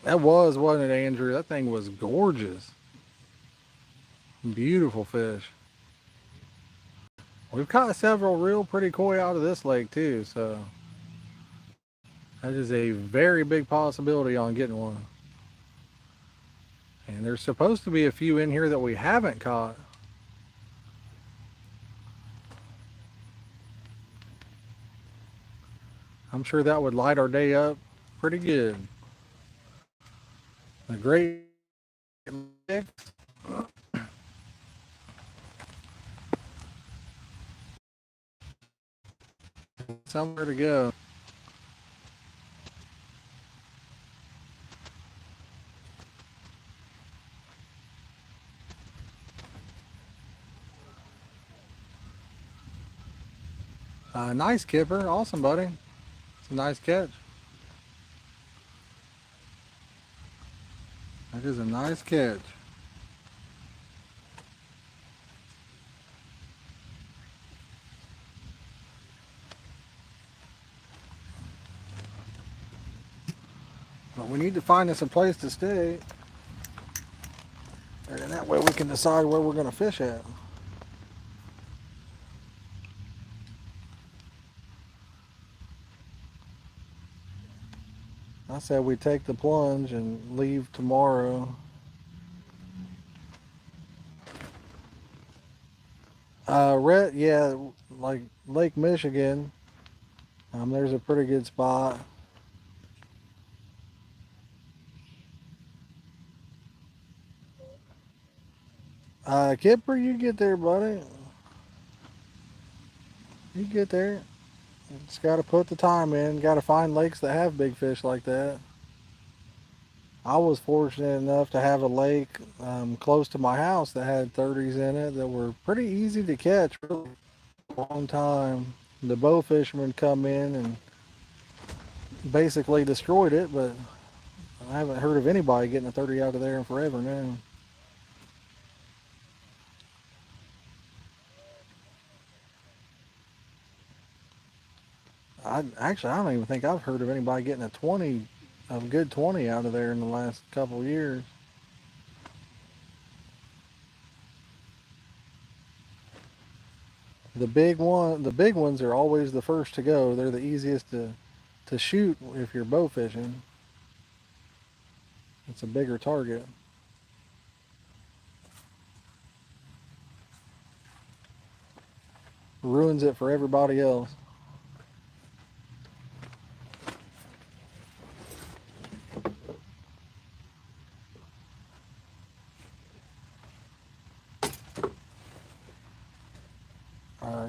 That wasn't it, Andrew? That thing was gorgeous. Beautiful fish. We've caught several real pretty koi out of this lake too, so that is a very big possibility on getting one. And there's supposed to be a few in here that we haven't caught. I'm sure that would light our day up pretty good. A great mix. Somewhere to go. Nice kipper. Awesome, buddy. It's a nice catch. That is a nice catch. But we need to find us a place to stay. And that way we can decide where we're going to fish at. I said we take the plunge and leave tomorrow. Yeah, like Lake Michigan. There's a pretty good spot. Kipper, you get there, buddy. You get there. Just got to put the time in. Got to find lakes that have big fish like that. I was fortunate enough to have a lake close to my house that had 30s in it that were pretty easy to catch, really. long time. The bow fishermen come in and basically destroyed it, but I haven't heard of anybody getting a 30 out of there in forever now. I don't even think I've heard of anybody getting a good 20 out of there in the last couple of years. The big ones are always the first to go. They're the easiest to shoot if you're bow fishing. It's a bigger target. Ruins it for everybody else.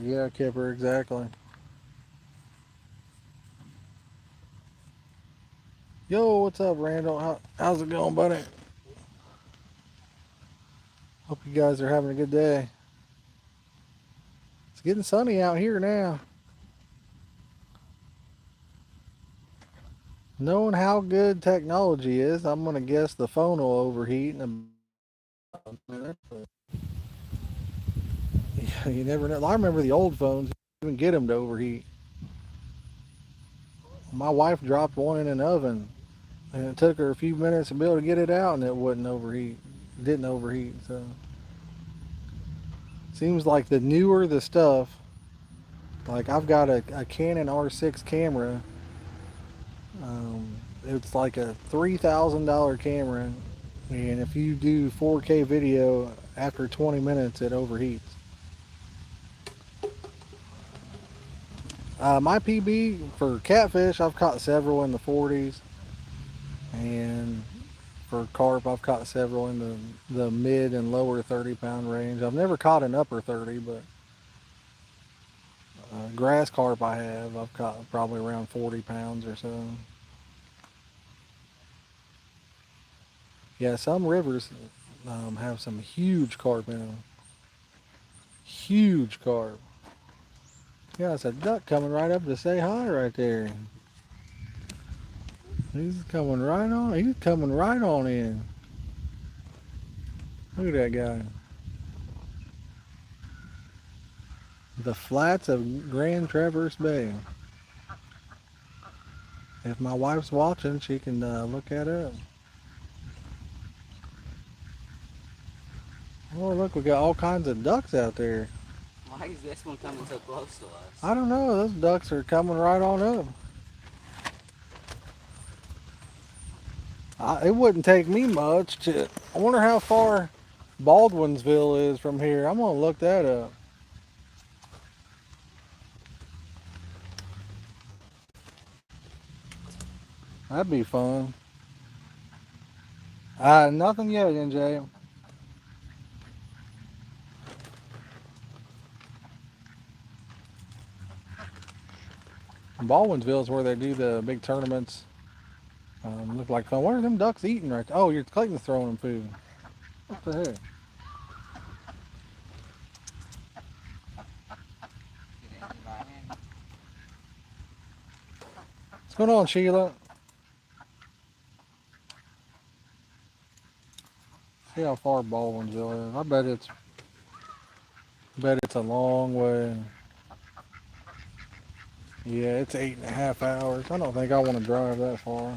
Yeah, Kipper, exactly. Yo, what's up, Randall? How's it going, buddy? Hope you guys are having a good day. It's getting sunny out here now. Knowing how good technology is, I'm going to guess the phone will overheat in a minute. But yeah, you never know. I remember the old phones, you couldn't even get them to overheat. My wife dropped one in an oven, and it took her a few minutes to be able to get it out, and it wouldn't overheat. It didn't overheat. So seems like the newer the stuff, like I've got a Canon R6 camera. It's like a $3,000 camera, and if you do 4K video, after 20 minutes it overheats. My PB for catfish, I've caught several in the 40s, and for carp, I've caught several in the mid and lower 30-pound range. I've never caught an upper 30, but grass carp I have. I've caught probably around 40 pounds or so. Yeah, some rivers have some huge carp in them. Huge carp. Yeah, it's a duck coming right up to say hi right there. He's coming right on. He's coming right on in. Look at that guy. The flats of Grand Traverse Bay. If my wife's watching, she can look that up. Oh, look, we got all kinds of ducks out there. Why is this one coming so close to us? I don't know. Those ducks are coming right on up. It wouldn't take me much to. I wonder how far Baldwinsville is from here. I'm gonna look that up. That'd be fun. Nothing yet, NJ. Baldwinsville is where they do the big tournaments. Look like fun. What are them ducks eating right there? Oh, you're Clayton's throwing them food. What the heck? What's going on, Sheila? See how far Baldwinsville is. I bet it's a long way. Yeah, it's 8.5 hours. I don't think I want to drive that far.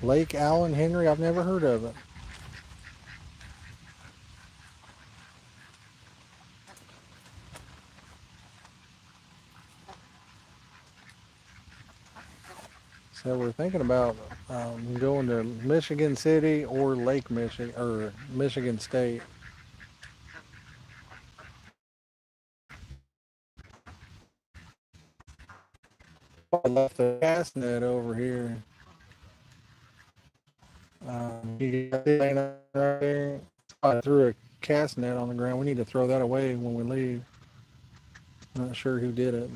Lake Allen Henry, I've never heard of it. So we're thinking about going to Michigan City or Lake Michigan or Michigan State. I left the cast net over here. You got it laying right there. I threw a cast net on the ground. We need to throw that away when we leave. Not sure who did it,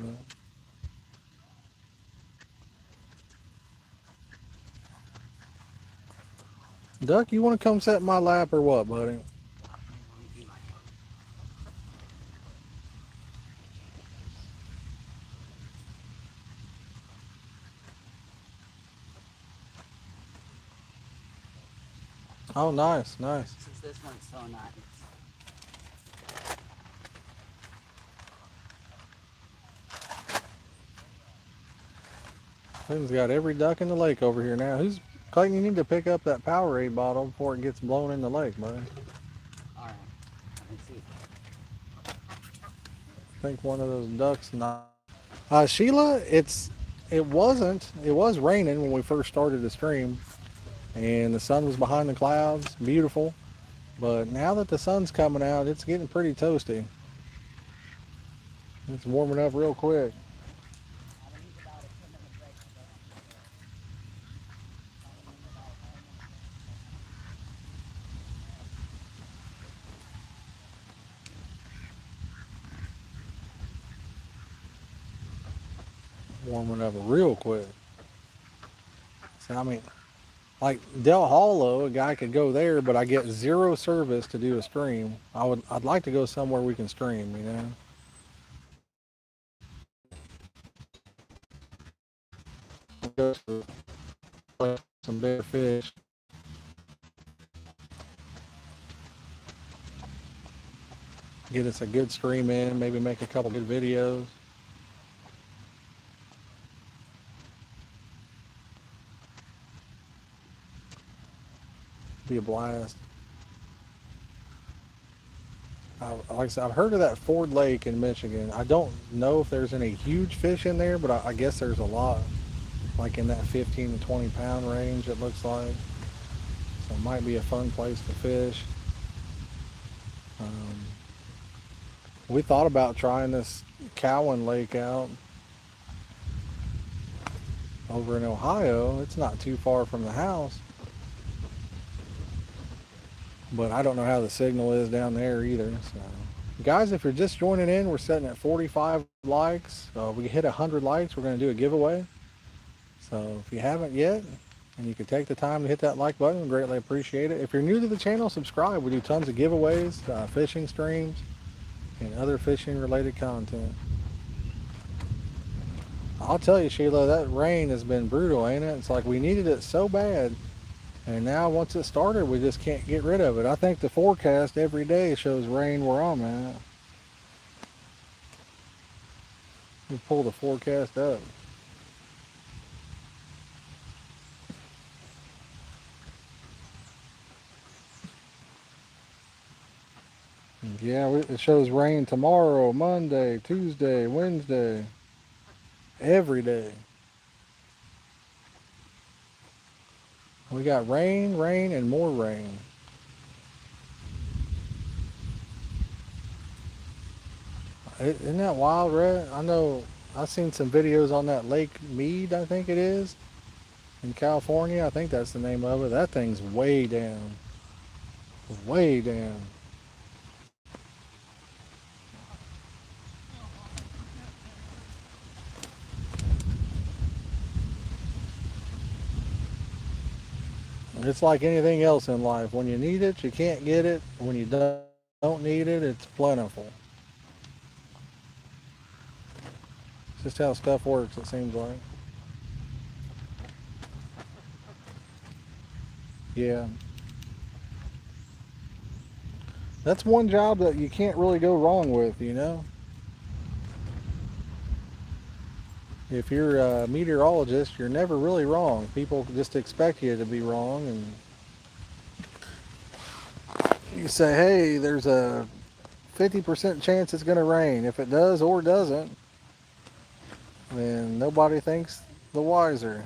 but. Duck, you want to come sit in my lap or what, buddy? Oh, nice, nice. Since this one's so nice. Clayton's got every duck in the lake over here now. Clayton, you need to pick up that Powerade bottle before it gets blown in the lake, buddy. Alright, let me see. I think one of those ducks not. Sheila, it was raining when we first started the stream, and the sun was behind the clouds, beautiful. But now that the sun's coming out, it's getting pretty toasty. It's warming up real quick. Warming up real quick. So, I mean, like Del Hollow, a guy could go there, but I get zero service to do a stream. I'd like to go somewhere we can stream, you know. Go to some bigger fish. Get us a good stream in, maybe make a couple good videos. Be a blast. Like I said, I've heard of that Ford Lake in Michigan. I don't know if there's any huge fish in there, but I guess there's a lot, like in that 15 to 20 pound range, it looks like. So it might be a fun place to fish. We thought about trying this Cowan Lake out over in Ohio. It's not too far from the house. But I don't know how the signal is down there either. So, guys, if you're just joining in, we're sitting at 45 likes. So if we hit 100 likes, we're going to do a giveaway. So if you haven't yet, and you can take the time to hit that like button, we greatly appreciate it. If you're new to the channel, subscribe. We do tons of giveaways, fishing streams, and other fishing related content. I'll tell you, Sheila, that rain has been brutal, ain't it? It's like we needed it so bad. And now once it started, we just can't get rid of it. I think the forecast every day shows rain where I'm at. Let me pull the forecast up. Yeah, it shows rain tomorrow, Monday, Tuesday, Wednesday, every day. We got rain, rain, and more rain. Isn't that wild, Rhett? I know I've seen some videos on that Lake Mead, I think it is, in California. I think that's the name of it. That thing's way down. Way down. It's like anything else in life. When you need it, you can't get it. When you don't need it, it's plentiful. It's just how stuff works, it seems like. Yeah. That's one job that you can't really go wrong with, you know? If you're a meteorologist, you're never really wrong. People just expect you to be wrong, and you say, hey, there's a 50% chance it's going to rain. If it does or doesn't, then nobody thinks the wiser.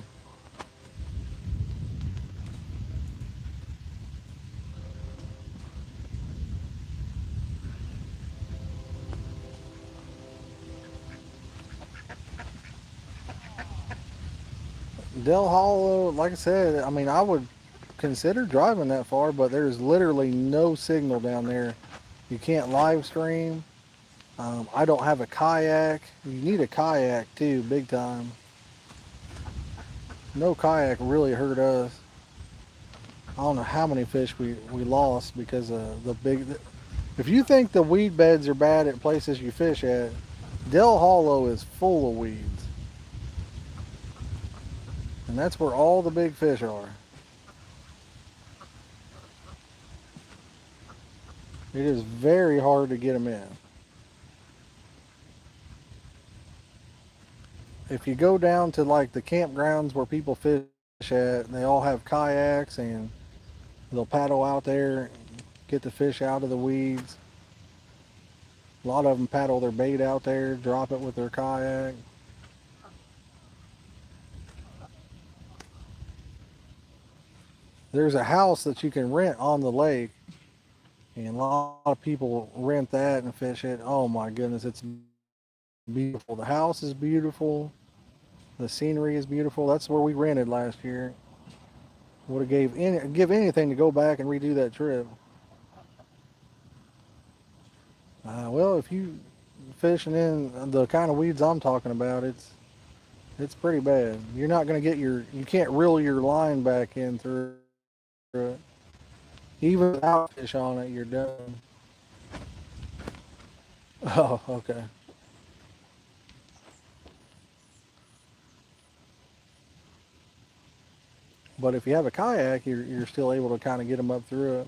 Del Hollow, like I said, I mean, I would consider driving that far, but there's literally no signal down there. You can't live stream. I don't have a kayak. You need a kayak too, big time. No kayak really hurt us. I don't know how many fish we lost because of the big... If you think the weed beds are bad at places you fish at, Del Hollow is full of weeds. And that's where all the big fish are. It is very hard to get them in. If you go down to like the campgrounds where people fish at, they all have kayaks and they'll paddle out there, get the fish out of the weeds. A lot of them paddle their bait out there, drop it with their kayak. There's a house that you can rent on the lake, and a lot of people rent that and fish it. Oh my goodness, it's beautiful. The house is beautiful. The scenery is beautiful. That's where we rented last year. Would have give anything to go back and redo that trip. Well, if you fishing in the kind of weeds I'm talking about, it's pretty bad. You're not going to get you can't reel your line back in through it. Even without fish on it, you're done. Oh, okay. But if you have a kayak, you're still able to kind of get them up through it.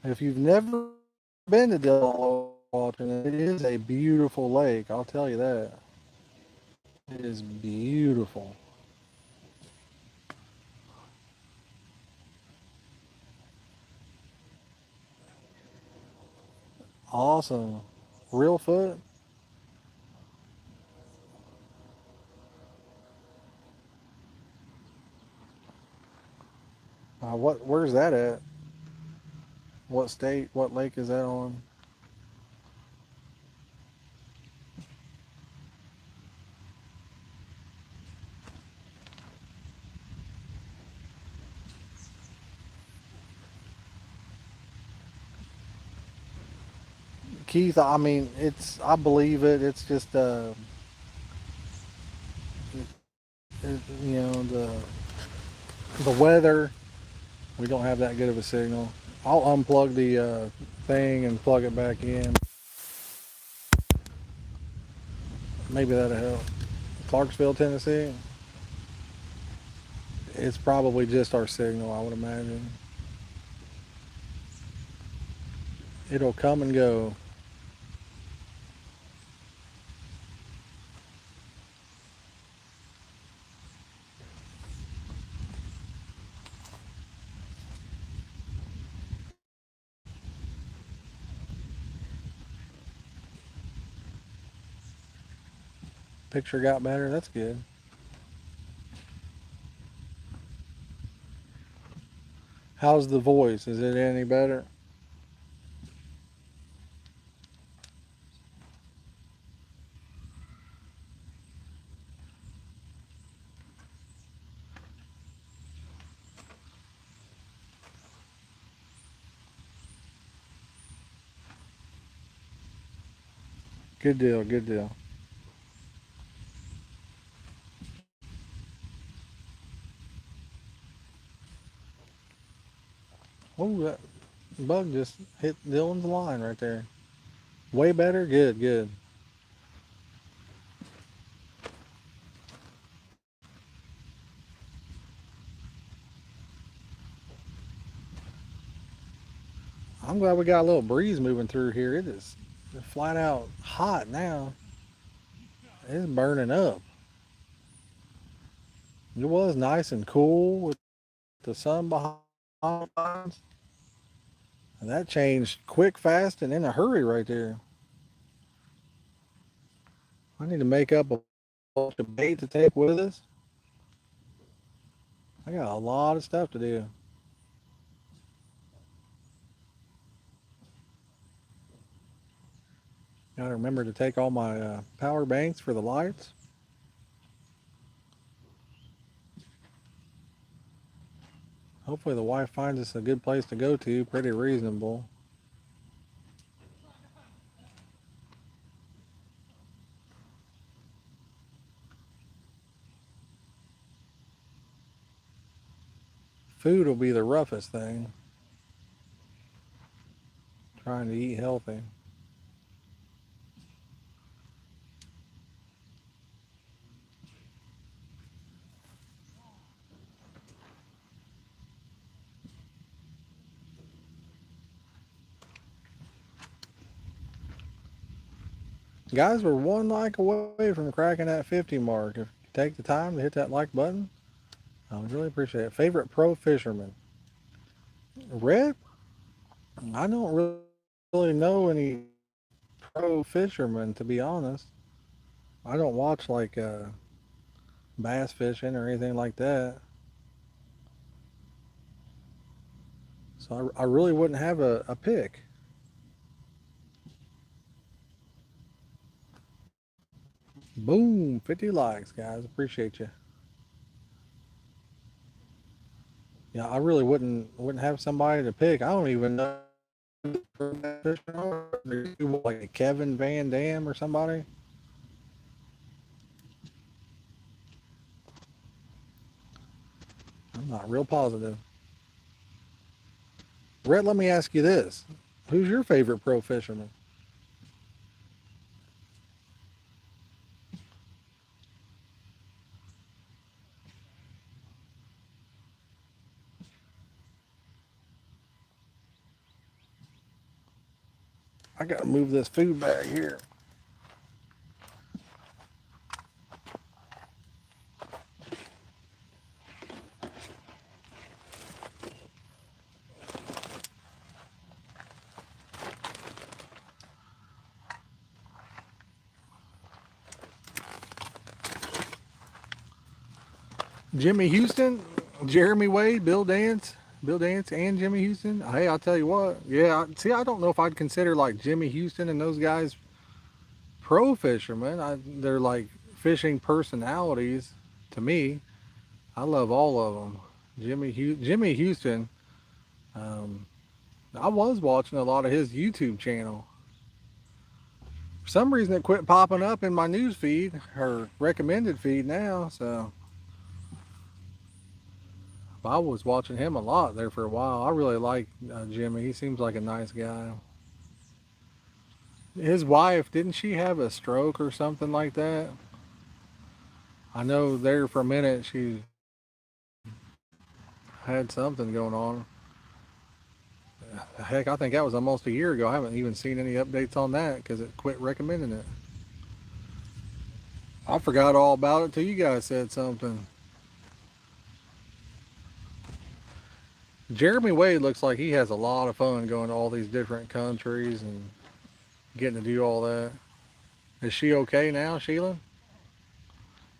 If you've never been to Del Walton, it is a beautiful lake. I'll tell you that. It is beautiful. Awesome. Real foot? Where's that at? What state? What lake is that on? Keith, I mean, I believe it. It's just, you know, the weather. We don't have that good of a signal. I'll unplug the thing and plug it back in. Maybe that'll help. Clarksville, Tennessee. It's probably just our signal, I would imagine. It'll come and go. Picture got better. That's good. How's the voice? Is it any better? Good deal. Good deal. Oh, that bug just hit Dylan's line right there. Way better? Good, good. I'm glad we got a little breeze moving through here. It is flat out hot now. It's burning up. It was nice and cool with the sun behind us. And that changed quick, fast, and in a hurry right there. I need to make up a bunch of bait to take with us. I got a lot of stuff to do. Gotta remember to take all my power banks for the lights. Hopefully the wife finds us a good place to go to, pretty reasonable. Food will be the roughest thing. Trying to eat healthy. Guys, we're one like away from cracking that 50 mark. If you take the time to hit that like button, I would really appreciate it. Favorite pro fisherman? Red? I don't really know any pro fishermen, to be honest. I don't watch like bass fishing or anything like that. So I really wouldn't have a pick. Boom, 50 likes, guys. Appreciate you. Yeah, I really wouldn't have somebody to pick. I don't even know like a Kevin Van Dam or somebody. I'm not real positive. Rhett, let me ask you this: who's your favorite pro fisherman? I gotta move this food bag here. Jimmy Houston, Jeremy Wade, Bill Dance, and Jimmy Houston. Hey, I'll tell you what. Yeah, see, I don't know if I'd consider like Jimmy Houston and those guys pro fishermen. They're like fishing personalities to me. I love all of them. Jimmy Houston. Um, I was watching a lot of his YouTube channel. For some reason, it quit popping up in my news feed or recommended feed now. So I was watching him a lot there for a while. I really like Jimmy. He seems like a nice guy. His wife, didn't she have a stroke or something like that? I know there for a minute she had something going on. Heck, I think that was almost a year ago. I haven't even seen any updates on that because it quit recommending it. I forgot all about it till you guys said something. Jeremy Wade looks like he has a lot of fun going to all these different countries and getting to do all that. Is she okay now, Sheila?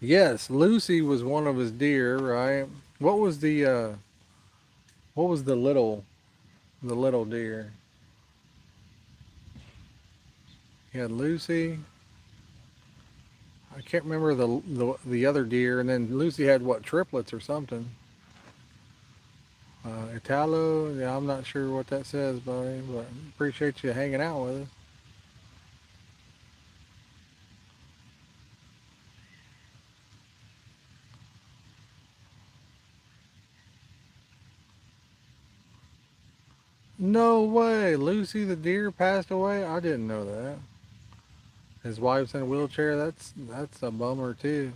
Yes, Lucy was one of his deer, right? What was the little deer? He had Lucy. I can't remember the other deer, and then Lucy had what, triplets or something. Italo, yeah, I'm not sure what that says, buddy, but appreciate you hanging out with us. No way, Lucy the deer passed away. I didn't know that. His wife's in a wheelchair. That's a bummer too.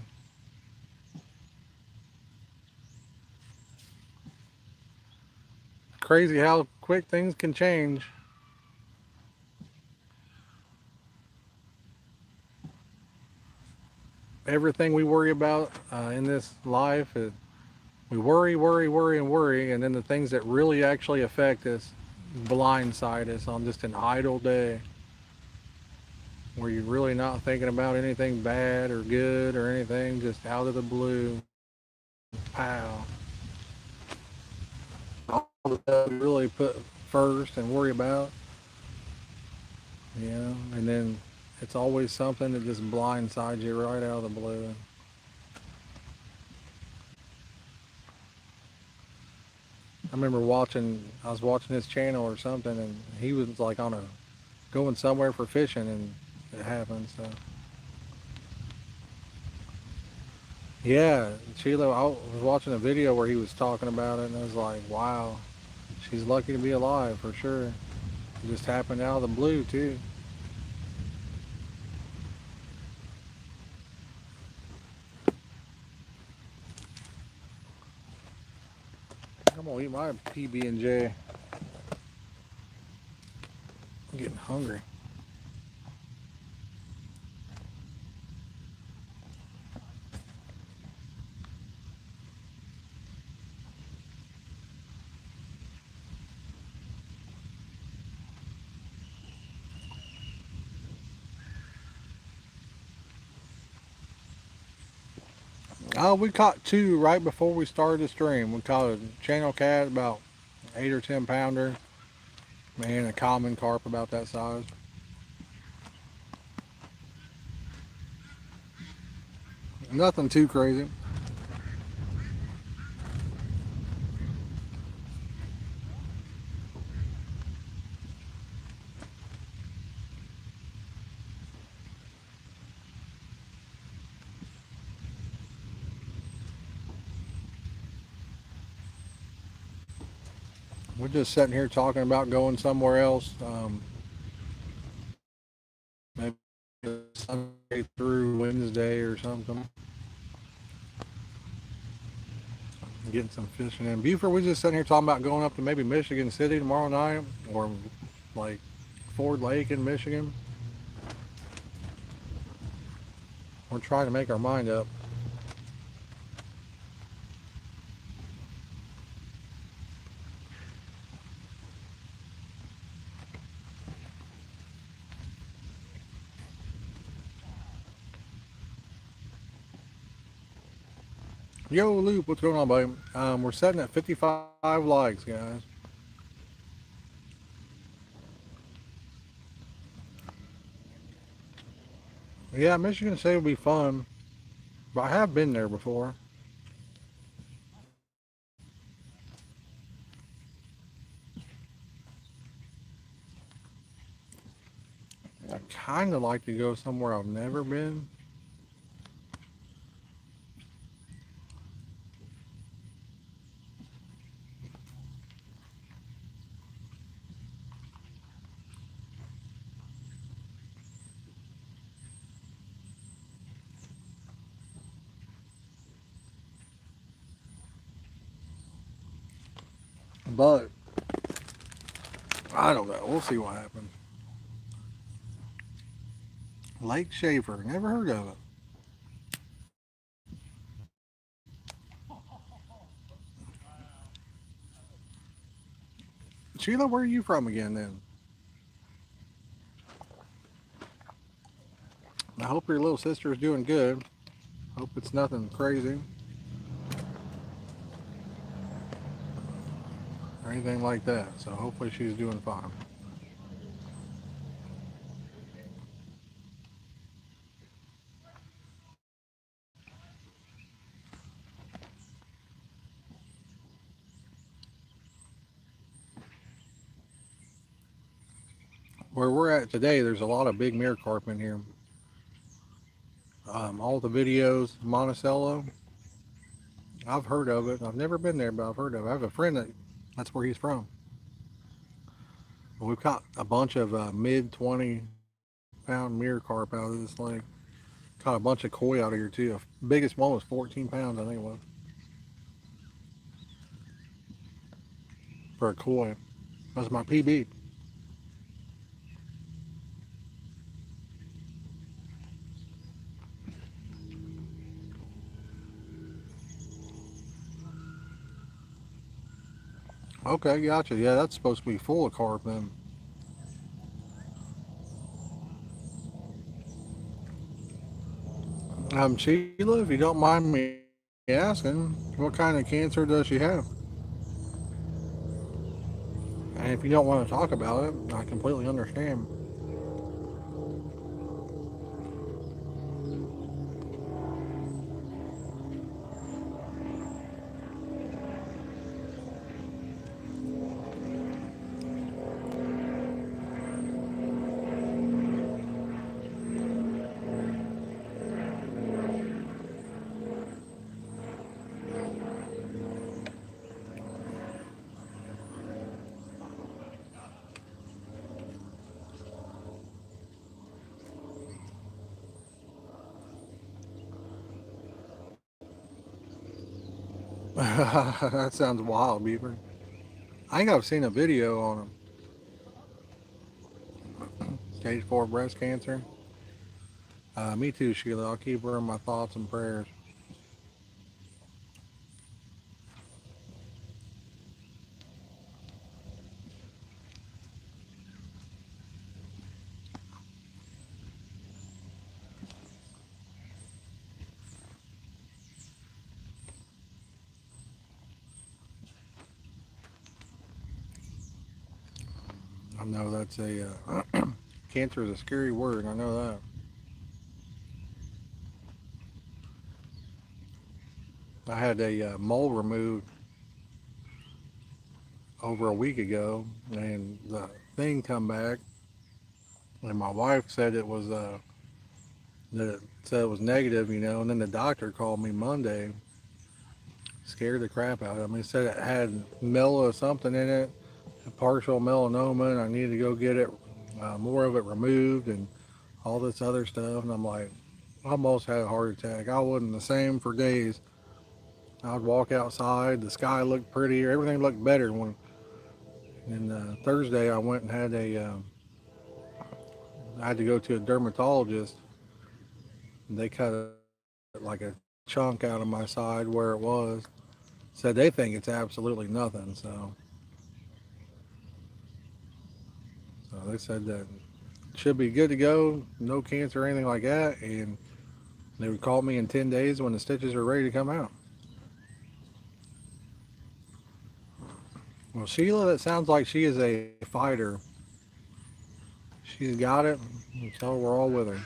Crazy how quick things can change. Everything we worry about in this life is we worry, and worry, and then the things that really actually affect us blindside us on just an idle day where you're really not thinking about anything bad or good or anything, just out of the blue. Pow. All the stuff you really put first and worry about, and then it's always something that just blindsides you right out of the blue. I remember I was watching his channel or something, and he was like going somewhere for fishing, and it happened. So yeah, Sheila, I was watching a video where he was talking about it, and I was like, wow, she's lucky to be alive for sure. It just happened out of the blue too. I'm gonna eat my PB&J. I'm getting hungry. Oh, we caught two right before we started the stream. We caught a channel cat about 8 or 10 pounder, and a common carp about that size. Nothing too crazy. We're just sitting here talking about going somewhere else. Maybe Sunday through Wednesday or something. Getting some fishing in Buford. We're just sitting here talking about going up to maybe Michigan City tomorrow night, or like Ford Lake in Michigan. We're trying to make our mind up. Yo, Loop, what's going on, buddy? We're setting at 55 likes, guys. Yeah, Michigan State will be fun, but I have been there before. I kind of like to go somewhere I've never been. But I don't know. We'll see what happens. Lake Shaver, never heard of it. Sheila, where are you from again then? I hope your little sister is doing good. Hope it's nothing crazy or anything like that. So hopefully she's doing fine. Where we're at today, there's a lot of big mirror carp in here. All the videos, Monticello, I've heard of it. I've never been there, but I've heard of it. I have a friend that's where he's from. We've caught a bunch of mid 20-pound mirror carp out of this lake. Caught a bunch of koi out of here too. The biggest one was 14 pounds, I think it was, for a koi. That was my PB. Okay, gotcha. Yeah, that's supposed to be full of carp then. Sheila, if you don't mind me asking, what kind of cancer does she have? And if you don't want to talk about it, I completely understand. That sounds wild, Beaver. I think I've seen a video on him. Stage 4 breast cancer. Me too, Sheila. I'll keep her in my thoughts and prayers. know that's a cancer is a scary word. I know that. I had a mole removed over a week ago, and the thing come back, and my wife said it was that it said it was negative, you know. And then the doctor called me Monday, scared the crap out of me. Said it had mela something in it, a partial melanoma, and I needed to go get it more of it removed and all this other stuff. And I'm like, I almost had a heart attack. I wasn't the same for days. I'd walk outside, the sky looked prettier, everything looked better. When and Thursday I went and had I had to go to a dermatologist. And they cut like a chunk out of my side where it was. Said they think it's absolutely nothing. So they said that it should be good to go, no cancer or anything like that, and they would call me in 10 days when the stitches are ready to come out. Well, Sheila, that sounds like she is a fighter. She's got it, so we're all with her.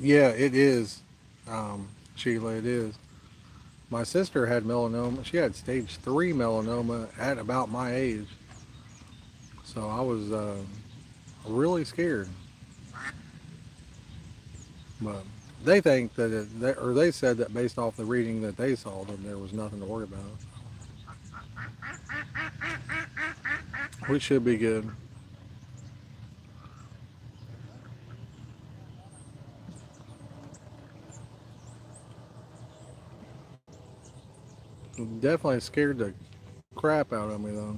Yeah, it is, Sheila, it is. My sister had melanoma. She had stage 3 melanoma at about my age. So I was really scared. But they think that or they said that based off the reading that they saw, that there was nothing to worry about. We should be good. Definitely scared the crap out of me though.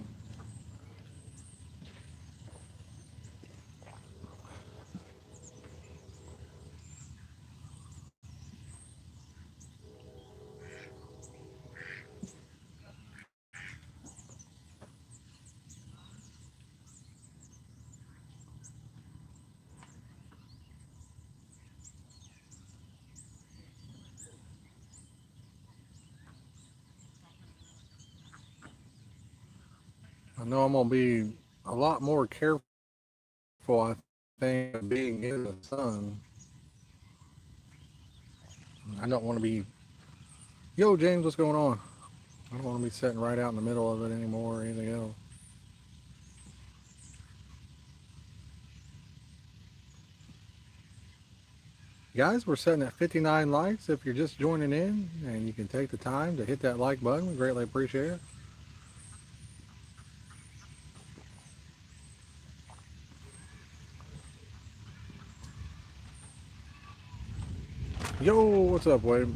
I know I'm gonna be a lot more careful, I think, being in the sun. I don't want to be, yo, James, what's going on? I don't want to be sitting right out in the middle of it anymore or anything else. Guys, we're sitting at 59 likes. If you're just joining in and you can take the time to hit that like button, we greatly appreciate it. Yo, what's up, Wade?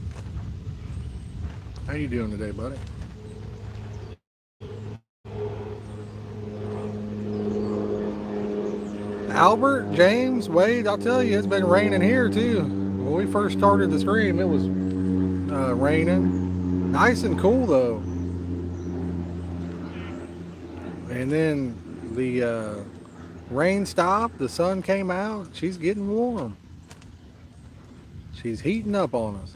How you doing today, buddy? Albert, James, Wade, I'll tell you, it's been raining here too. When we first started the stream, it was raining. Nice and cool though. And then the rain stopped, the sun came out, she's getting warm. She's heating up on us.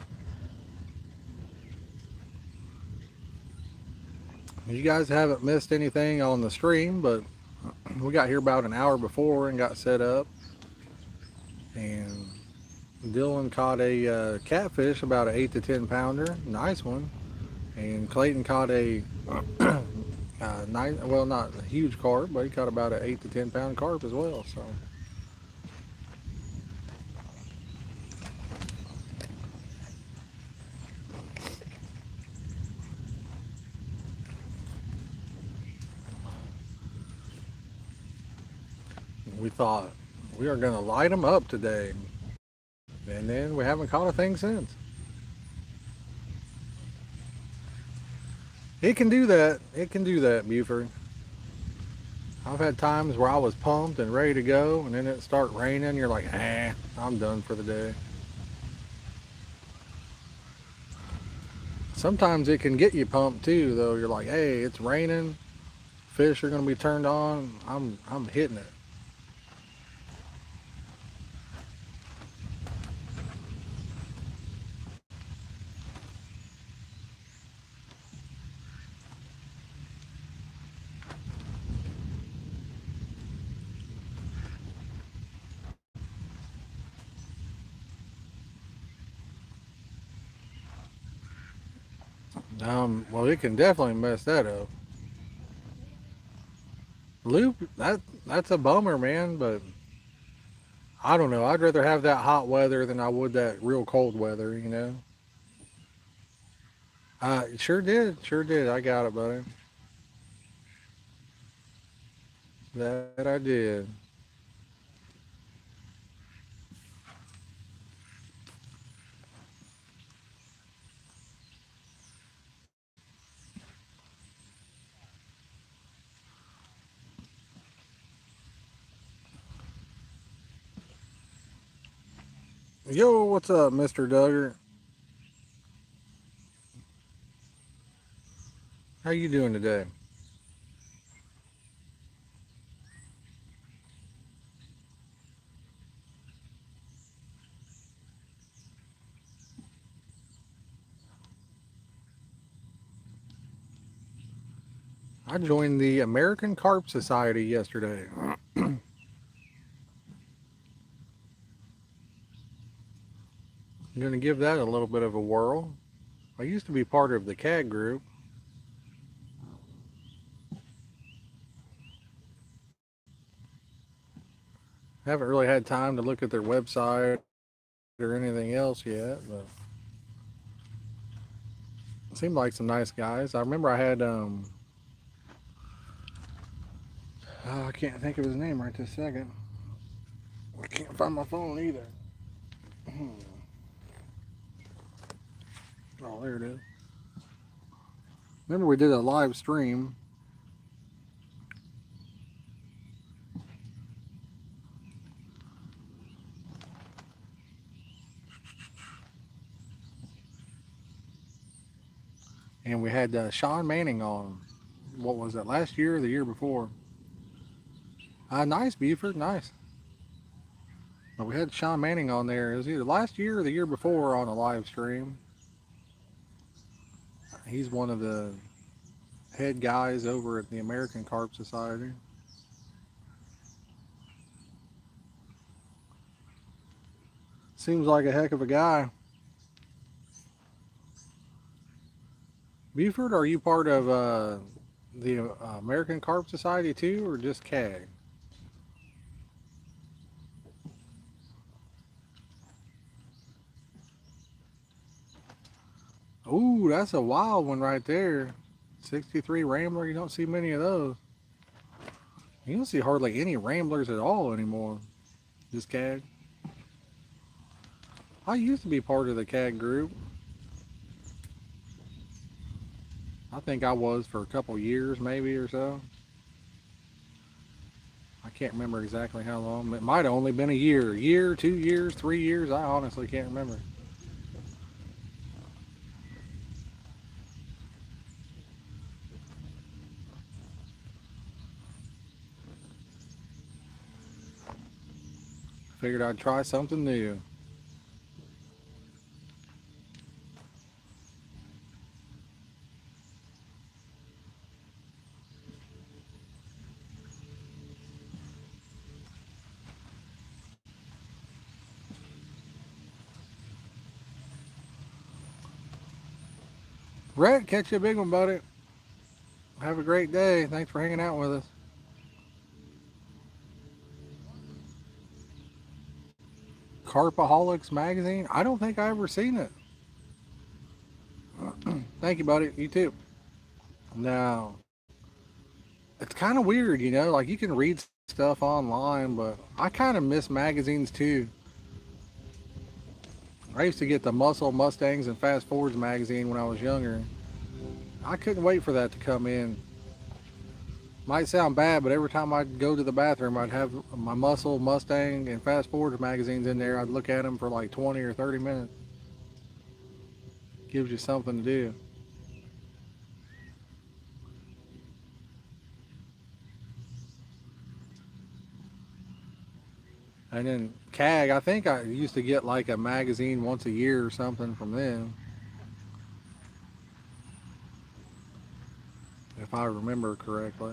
You guys haven't missed anything on the stream, but we got here about an hour before and got set up. And Dylan caught a catfish, about an 8 to 10 pounder, nice one. And Clayton caught a well, not a huge carp, but he caught about an 8 to 10 pound carp as well. So We thought we are going to light them up today. And then we haven't caught a thing since. It can do that. It can do that, Buford. I've had times where I was pumped and ready to go, and then it start raining. You're like, I'm done for the day. Sometimes it can get you pumped too, though. You're like, hey, it's raining. Fish are going to be turned on. I'm hitting it. Well, it can definitely mess that up. Loop, that's a bummer, man. But I don't know. I'd rather have that hot weather than I would that real cold weather. You know. Sure did. Sure did. I got it, buddy. That I did. Yo, what's up, Mr. Duggar? How you doing today? I joined the American Carp Society yesterday. I'm going to give that a little bit of a whirl. I used to be part of the CAG group. Haven't really had time to look at their website or anything else yet, but it seemed like some nice guys. I remember I had I can't think of his name right this second. I can't find my phone either. Oh, there it is. Remember we did a live stream. And we had Sean Manning on. What was it, last year or the year before? Nice, Buford, nice. But we had Sean Manning on there. It was either last year or the year before on a live stream. He's one of the head guys over at the American Carp Society. Seems like a heck of a guy. Buford, are you part of the American Carp Society too, or just CAG? Ooh, that's a wild one right there. 63 Rambler, you don't see many of those. You don't see hardly any Ramblers at all anymore. Just CAG. I used to be part of the CAG group. I think I was for a couple years maybe or so. I can't remember exactly how long. It might have only been a year, 2 years, 3 years. I honestly can't remember. Figured I'd try something new. Rhett, catch you a big one, buddy. Have a great day. Thanks for hanging out with us. Carpaholics magazine? I don't think I ever seen it. Thank you, buddy. You too. Now, it's kind of weird, you know, like you can read stuff online, but I kind of miss magazines too. I used to get the Muscle, Mustangs, and Fast Forwards magazine when I was younger. I couldn't wait for that to come in. Might sound bad, but every time I'd go to the bathroom, I'd have my Muscle, Mustang, and Fast Forwards magazines in there. I'd look at them for like 20 or 30 minutes. Gives you something to do. And then CAG, I think I used to get like a magazine once a year or something from them, if I remember correctly.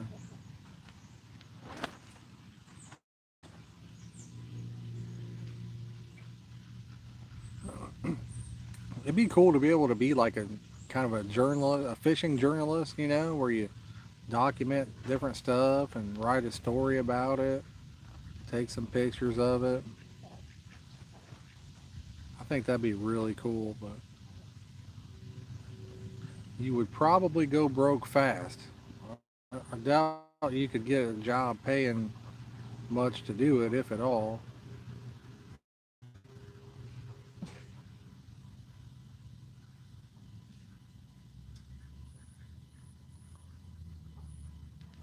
It'd be cool to be able to be like a kind of a journalist, a fishing journalist, you know, where you document different stuff and write a story about it, take some pictures of it. I think that'd be really cool, but you would probably go broke fast. I doubt you could get a job paying much to do it, if at all.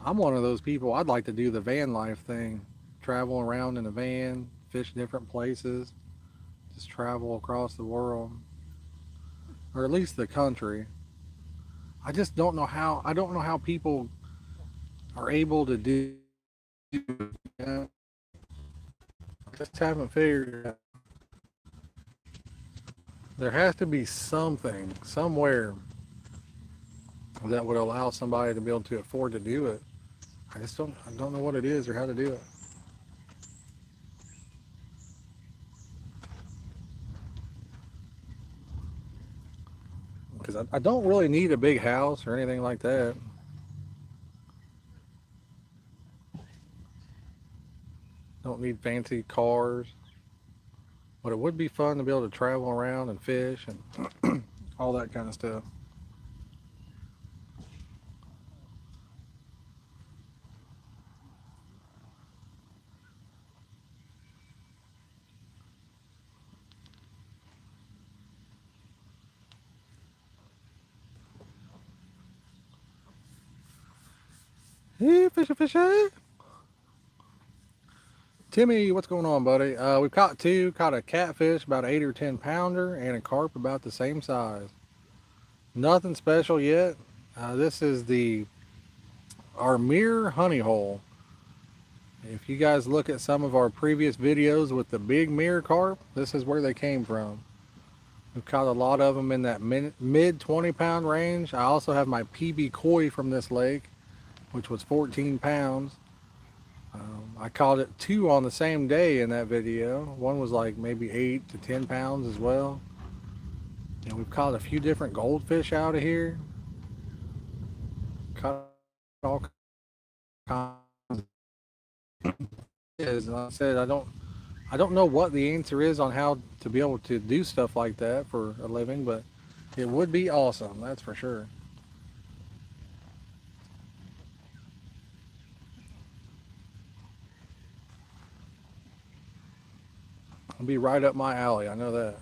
I'm one of those people. I'd like to do the van life thing, travel around in a van, fish different places, just travel across the world, or at least the country. I just don't know how. I don't know how people are able to do it. You know? I just haven't figured it out. There has to be something somewhere that would allow somebody to be able to afford to do it. I don't know what it is or how to do it. Because I don't really need a big house or anything like that. Don't need fancy cars. But it would be fun to be able to travel around and fish and all that kind of stuff. Hey, fishy, fishy. Timmy, what's going on, buddy? We've caught two. Caught a catfish, about 8 or 10 pounder, and a carp about the same size. Nothing special yet. This is the our mirror honey hole. If you guys look at some of our previous videos with the big mirror carp, this is where they came from. We've caught a lot of them in that mid 20 pound range. I also have my PB koi from this lake, which was 14 pounds. I caught it two on the same day in that video. One was like maybe 8 to 10 pounds as well. And we've caught a few different goldfish out of here. Caught all kinds. As I said, I don't know what the answer is on how to be able to do stuff like that for a living, but it would be awesome, that's for sure. It'll be right up my alley, I know that.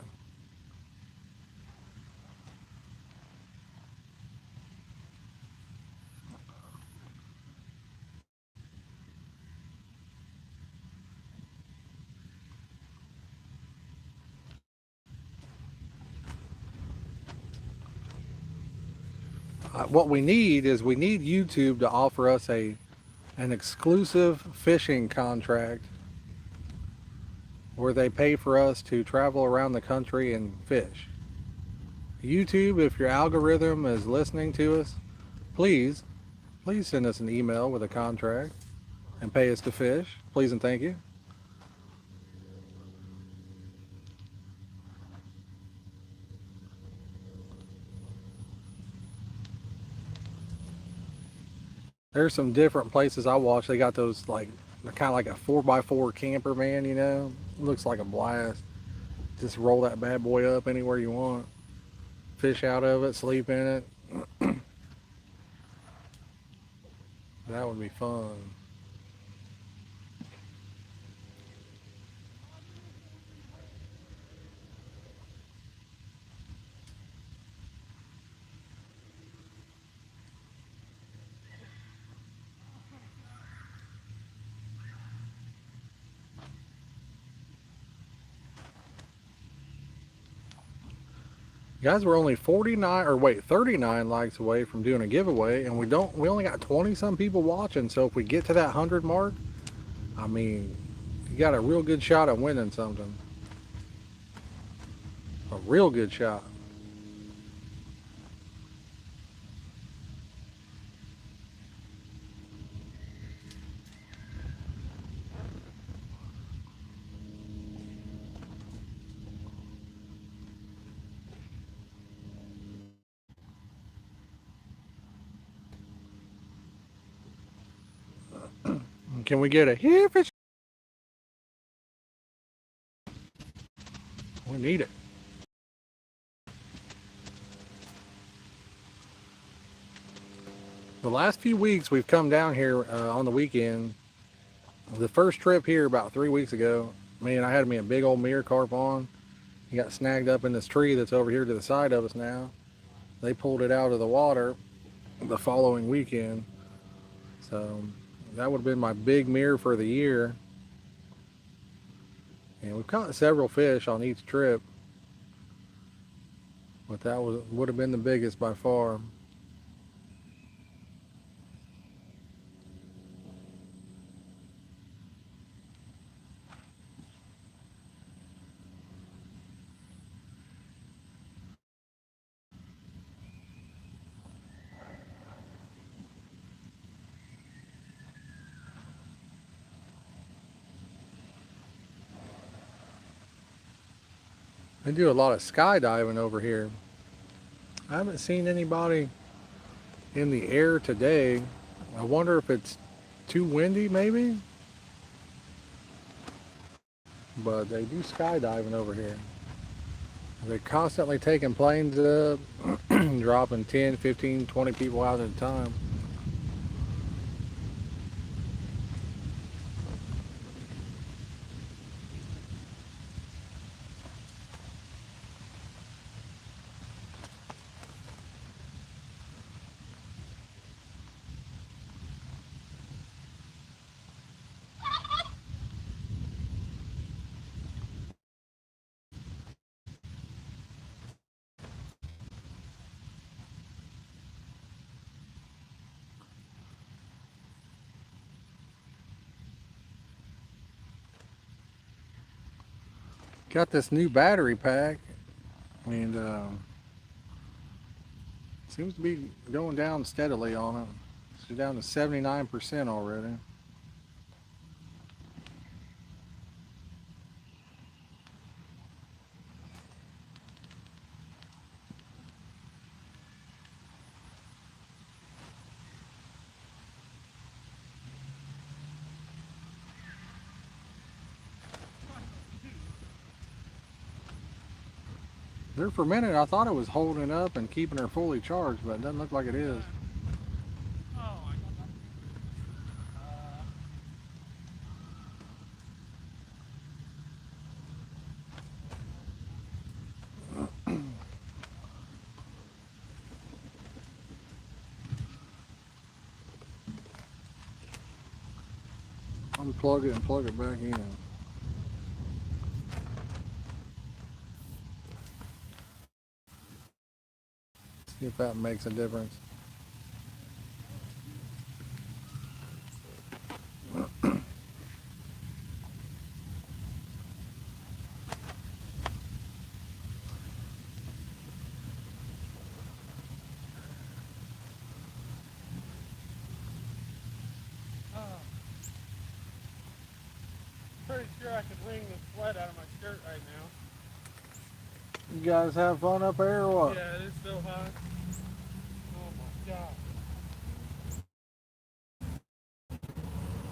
What we need is we need YouTube to offer us an exclusive fishing contract where they pay for us to travel around the country and fish. YouTube, if your algorithm is listening to us, please, please send us an email with a contract and pay us to fish. Please and thank you. There's some different places I watch. They got those like kind of like a 4x4 camper van, you know. Looks like a blast. Just roll that bad boy up anywhere you want. Fish out of it, sleep in it. That would be fun. Guys, we're only 49 or wait, 39 likes away from doing a giveaway, and we only got 20 some people watching. So if we get to that 100 mark, I mean, you got a real good shot at winning something. A real good shot. Can we get a here fish? We need it. The last few weeks we've come down here on the weekend. The first trip here about 3 weeks ago, man, I had me a big old mirror carp on. He got snagged up in this tree that's over here to the side of us now. They pulled it out of the water the following weekend. So that would have been my big mirror for the year. And we've caught several fish on each trip, but that would have been the biggest by far. They do a lot of skydiving over here. I haven't seen anybody in the air today. I wonder if it's too windy maybe, but they do skydiving over here. They're constantly taking planes up, dropping 10, 15, 20 people out at a time. Got this new battery pack, and seems to be going down steadily on it. It's down to 79% already. There for a minute I thought it was holding up and keeping her fully charged, but it doesn't look like it is. Unplug it and plug it back in. See if that makes a difference. Pretty sure I could wring the sweat out of my shirt right now. You guys have fun up there or what? Yeah, it is so hot. Oh my god.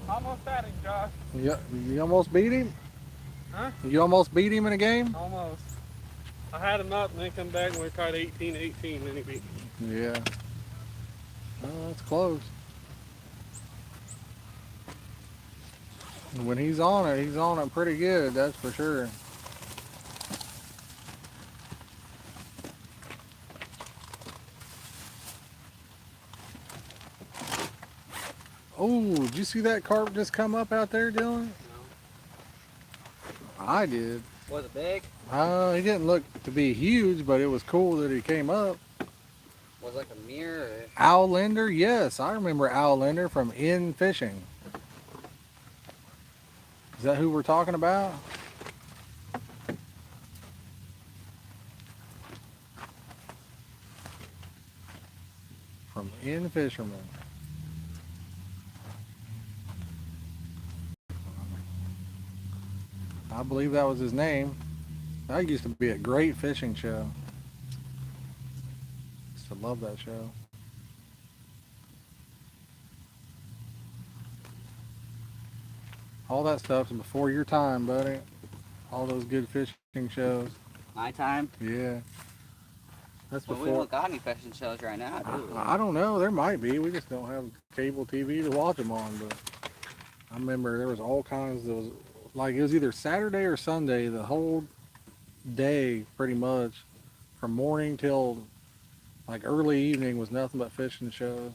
Almost at him, Josh. You almost beat him? Huh? You almost beat him in a game? Almost. I had him up and then come back and we tried 18-18 and then he beat me. Yeah. Oh, that's close. When he's on it pretty good, that's for sure. Oh, did you see that carp just come up out there, Dylan? I did. Was it big? He didn't look to be huge, but it was cool that he came up. Was it like a mirror? Or... Owl Lender, yes, I remember Owl Lender from In Fishing. Is that who we're talking about? From In Fisherman. I believe that was his name. That used to be a great fishing show. Used to love that show. All that stuff's before your time, buddy. All those good fishing shows. My time? Yeah. That's Well, before. we don't got any fishing shows right now, do we? I don't know. There might be. We just don't have cable TV to watch them on. But I remember there was all kinds. There was like it was either Saturday or Sunday. The whole day, pretty much, from morning till like early evening, was nothing but fishing shows.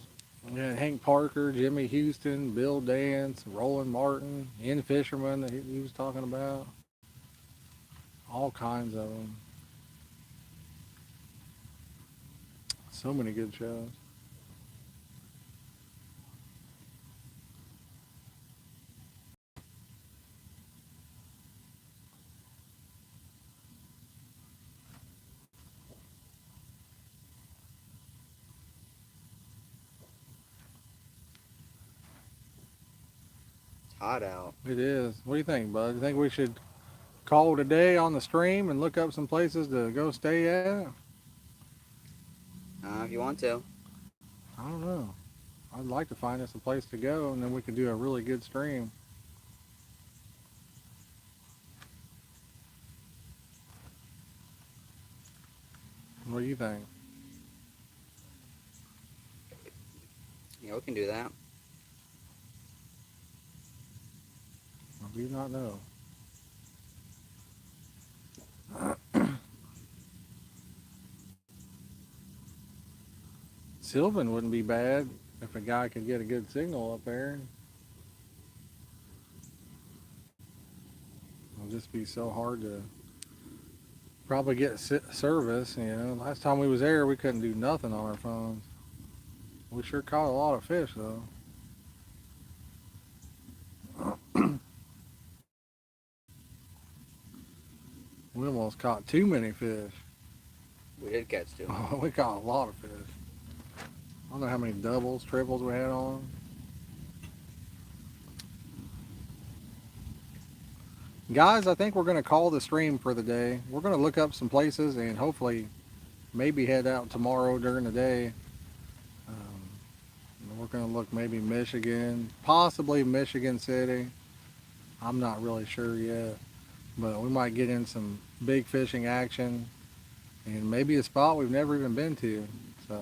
We had Hank Parker, Jimmy Houston, Bill Dance, Roland Martin, In Fisherman that he was talking about. All kinds of them. So many good shows. It's hot out. It is. What do you think, bud? You think we should call it a day on the stream and look up some places to go stay at? If you want to. I don't know. I'd like to find us a place to go, and then we could do a really good stream. What do you think? Yeah, we can do that. I do not know. Sylvan wouldn't be bad if a guy could get a good signal up there. It'll just be so hard to probably get service. You know, last time we was there, we couldn't do nothing on our phones. We sure caught a lot of fish though. We almost caught too many fish. We did catch two. Oh, we caught a lot of fish. I don't know how many doubles, triples we had on. Guys, I think we're going to call the stream for the day. We're going to look up some places and hopefully maybe head out tomorrow during the day. We're going to look maybe Michigan, possibly Michigan City. I'm not really sure yet, but we might get in some big fishing action and maybe a spot we've never even been to. So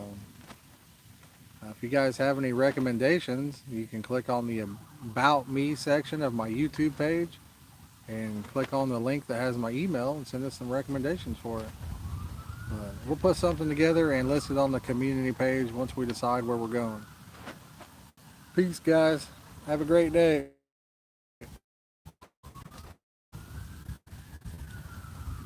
if you guys have any recommendations, you can click on the About Me section of my YouTube page and click on the link that has my email and send us some recommendations for it. We'll put something together and list it on the community page once we decide where we're going. Peace, guys. Have a great day.